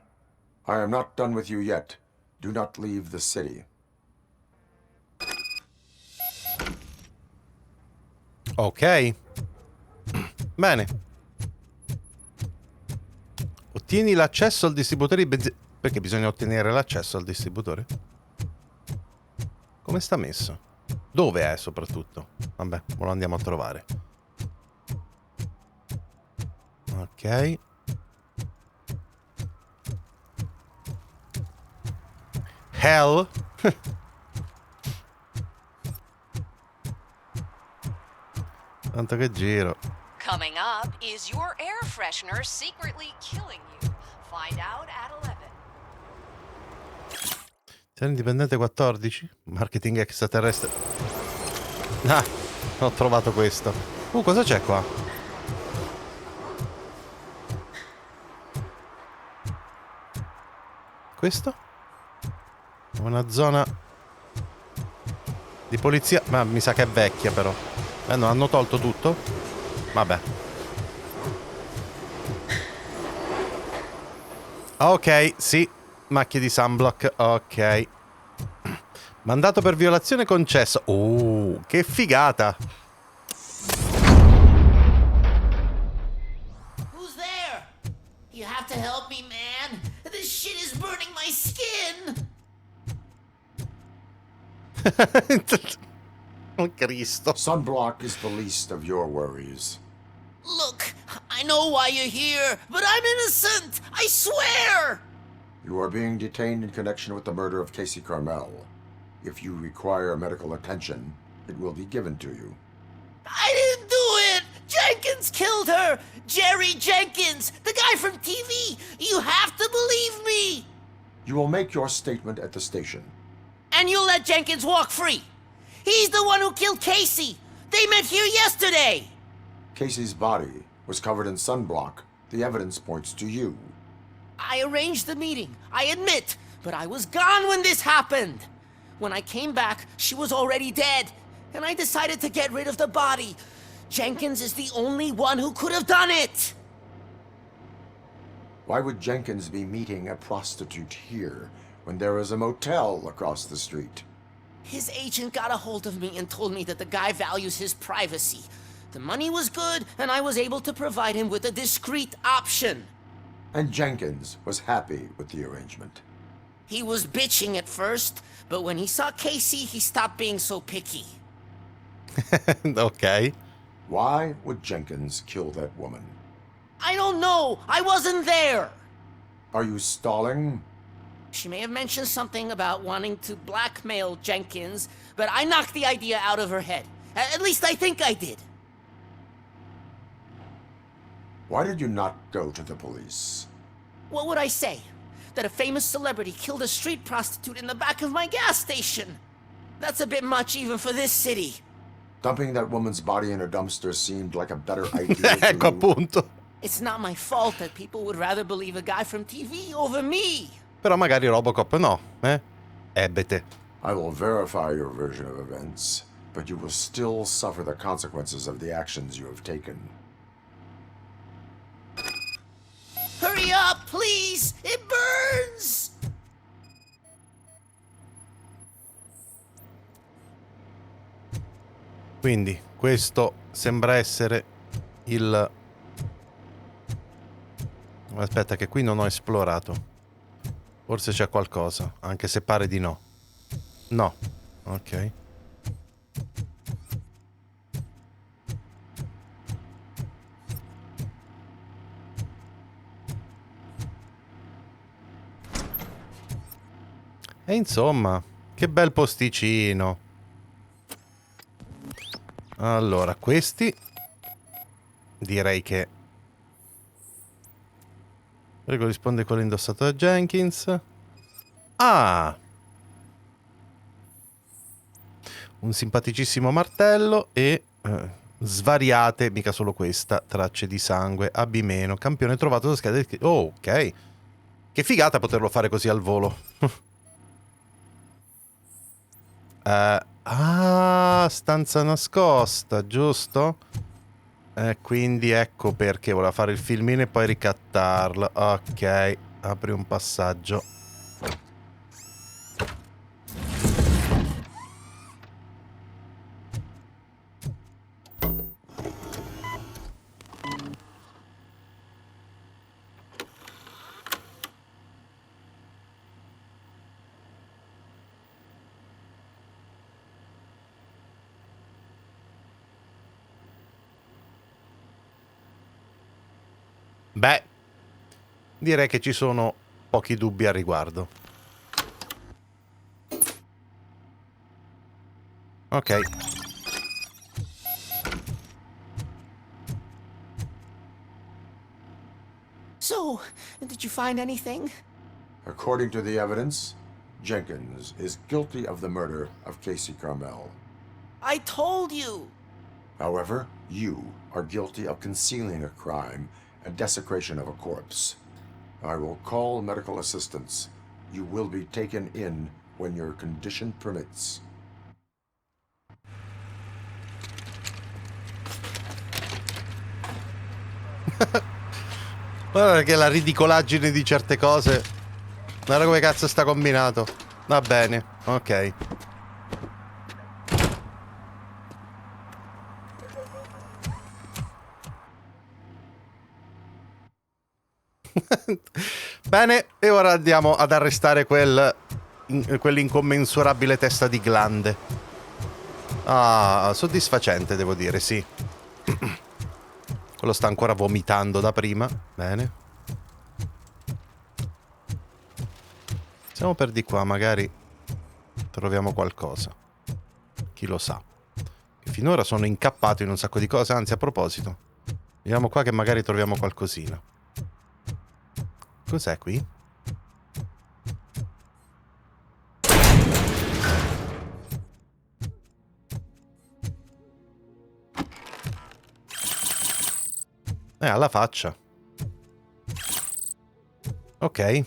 I am not done with you yet. Do not leave the city. Ok. Bene. Ottieni l'accesso al distributore di benzina. Perché bisogna ottenere l'accesso al distributore? Come sta messo? Dove è soprattutto? Vabbè, lo andiamo a trovare. Ok. Hell. Tanto che giro. Coming up, is your air freshener secretly killing you? Find out at 11. Sei indipendente 14? Marketing extraterrestre. Ah. ho trovato questo. Cosa c'è qua? Questo? Una zona di polizia. Ma mi sa che è vecchia però. No, hanno tolto tutto? Vabbè. Ok, sì. Macchie di sunblock. Ok. Mandato per violazione concesso. Che figata. Who's there? You have to help me, man. This shit is burning my skin. Oh Cristo. Sunblock is the least of your worries. Look, I know why you're here, but I'm innocent. I swear. You are being detained in connection with the murder of Casey Carmel. If you require medical attention, it will be given to you. I didn't do it! Jenkins killed her! Jerry Jenkins! The guy from TV! You have to believe me! You will make your statement at the station. And you'll let Jenkins walk free! He's the one who killed Casey! They met here yesterday! Casey's body was covered in sunblock. The evidence points to you. I arranged the meeting, I admit, but I was gone when this happened! When I came back, she was already dead, and I decided to get rid of the body. Jenkins is the only one who could have done it! Why would Jenkins be meeting a prostitute here when there is a motel across the street? His agent got a hold of me and told me that the guy values his privacy. The money was good, and I was able to provide him with a discreet option. And Jenkins was happy with the arrangement. He was bitching at first, but when he saw Casey, he stopped being so picky. Okay. Why would Jenkins kill that woman? I don't know! I wasn't there! Are you stalling? She may have mentioned something about wanting to blackmail Jenkins, but I knocked the idea out of her head. At least I think I did. Why did you not go to the police? What would I say? That a famous celebrity killed a street prostitute in the back of my gas station? That's a bit much even for this city. Dumping that woman's body in a dumpster seemed like a better idea. Ecco appunto. It's not my fault that people would rather believe a guy from TV over me. Però magari Robocop no, eh? Ebete. I will verify your version of events, but you will still suffer the consequences of the actions you have taken. Hurry up, please! It burns! Quindi questo sembra essere il... Aspetta che qui non ho esplorato. Forse c'è qualcosa, anche se pare di no. No. Ok. E insomma, che bel posticino. Allora, questi direi che corrisponde a quello indossato da Jenkins. Ah! Un simpaticissimo martello e svariate, mica solo questa, tracce di sangue, AB-, campione trovato da scheda di... Oh, ok. Che figata poterlo fare così al volo. Stanza nascosta, giusto? Quindi ecco perché voleva fare il filmino e poi ricattarlo. Ok, apri un passaggio. Beh, direi che ci sono pochi dubbi al riguardo. Ok. So, did you find anything? According to the evidence, Jenkins is guilty of the murder of Casey Carmel. I told you! However, you are guilty of concealing a crime and desecration of a corpse. I will call medical assistance. You will be taken in when your condition permits. Guarda che la ridicolaggine di certe cose. Guarda come cazzo sta combinato. Va bene, ok. Bene, e ora andiamo ad arrestare quell'incommensurabile testa di glande. Ah, soddisfacente, devo dire, sì. Quello sta ancora vomitando da prima. Bene. Siamo per di qua, magari troviamo qualcosa. Chi lo sa. Che finora sono incappato in un sacco di cose. Anzi, a proposito, vediamo qua che magari troviamo qualcosina. Cos'è qui? Alla faccia. Ok.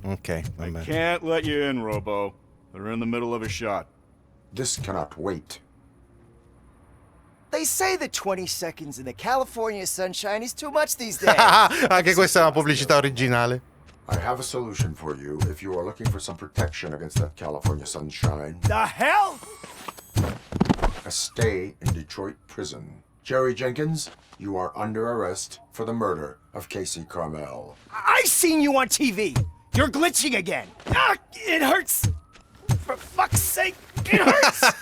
Okay, I can't let you in, Robo. They're in the middle of a shot. This cannot wait. They say that 20 seconds in the California sunshine is too much these days. Anche questa è una pubblicità originale. I have a solution for you if you are looking for some protection against that California sunshine. The hell? A stay in Detroit prison. Jerry Jenkins, you are under arrest for the murder of Casey Carmel. I've seen you on TV. You're glitching again. Ah, it hurts. For fuck's sake, it hurts.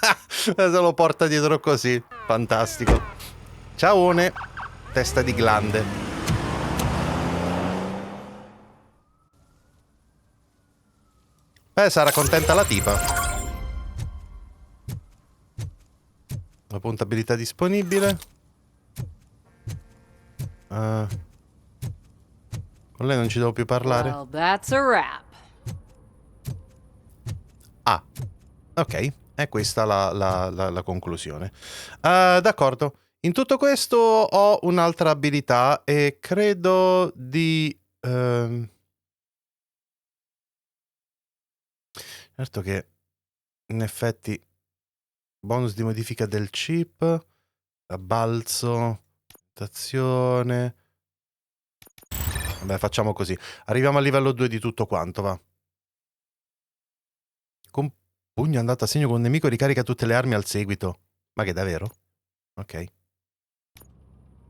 Se lo porta dietro così. Fantastico. Ciaone. Testa di glande. Sarà contenta la tipa. La puntabilità disponibile. Con lei non ci devo più parlare. Well, that's a wrap. Ah, ok. È questa la conclusione. D'accordo. In tutto questo ho un'altra abilità e credo di... Certo che in effetti bonus di modifica del chip, abbalzo, azione. Vabbè, facciamo così. Arriviamo al livello 2 di tutto quanto, va. Con pugno andato a segno con un nemico ricarica tutte le armi al seguito. Ma che davvero? Ok.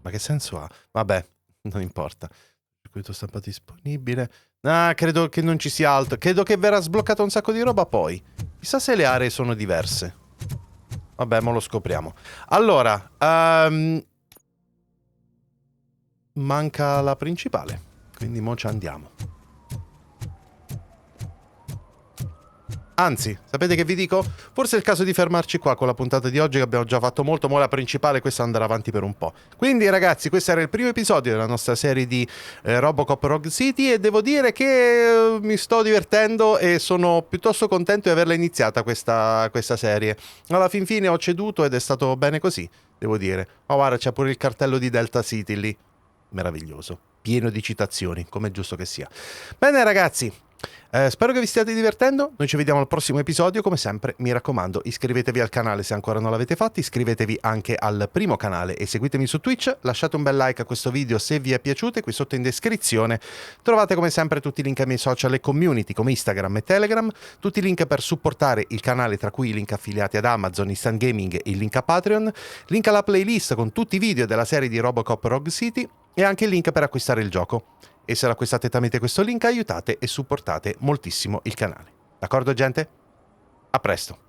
Ma che senso ha? Vabbè, non importa. Circuito stampato disponibile. Ah, credo che non ci sia altro. Credo che verrà sbloccata un sacco di roba poi. Chissà se le aree sono diverse. Vabbè, ma lo scopriamo. Allora, manca la principale. Quindi mo ci andiamo. Anzi, sapete che vi dico? Forse è il caso di fermarci qua con la puntata di oggi, che abbiamo già fatto molto, mo la principale, questa andrà avanti per un po'. Quindi ragazzi, questo era il primo episodio della nostra serie di ROBOCOP Rogue City e devo dire che mi sto divertendo e sono piuttosto contento di averla iniziata questa serie. Alla fin fine ho ceduto ed è stato bene così, devo dire. Oh guarda, c'è pure il cartello di Delta City lì. Meraviglioso. Pieno di citazioni, come è giusto che sia. Bene ragazzi, spero che vi stiate divertendo. Noi ci vediamo al prossimo episodio. Come sempre mi raccomando, iscrivetevi al canale se ancora non l'avete fatto, iscrivetevi anche al primo canale e seguitemi su Twitch. Lasciate un bel like a questo video se vi è piaciuto e qui sotto in descrizione trovate come sempre tutti i link ai miei social e community come Instagram e Telegram, tutti i link per supportare il canale, tra cui i link affiliati ad Amazon, Instant Gaming e il link a Patreon, link alla playlist con tutti i video della serie di ROBOCOP Rogue City e anche il link per acquistare il gioco. E se lo acquistate tramite questo link aiutate e supportate moltissimo il canale. D'accordo gente? A presto!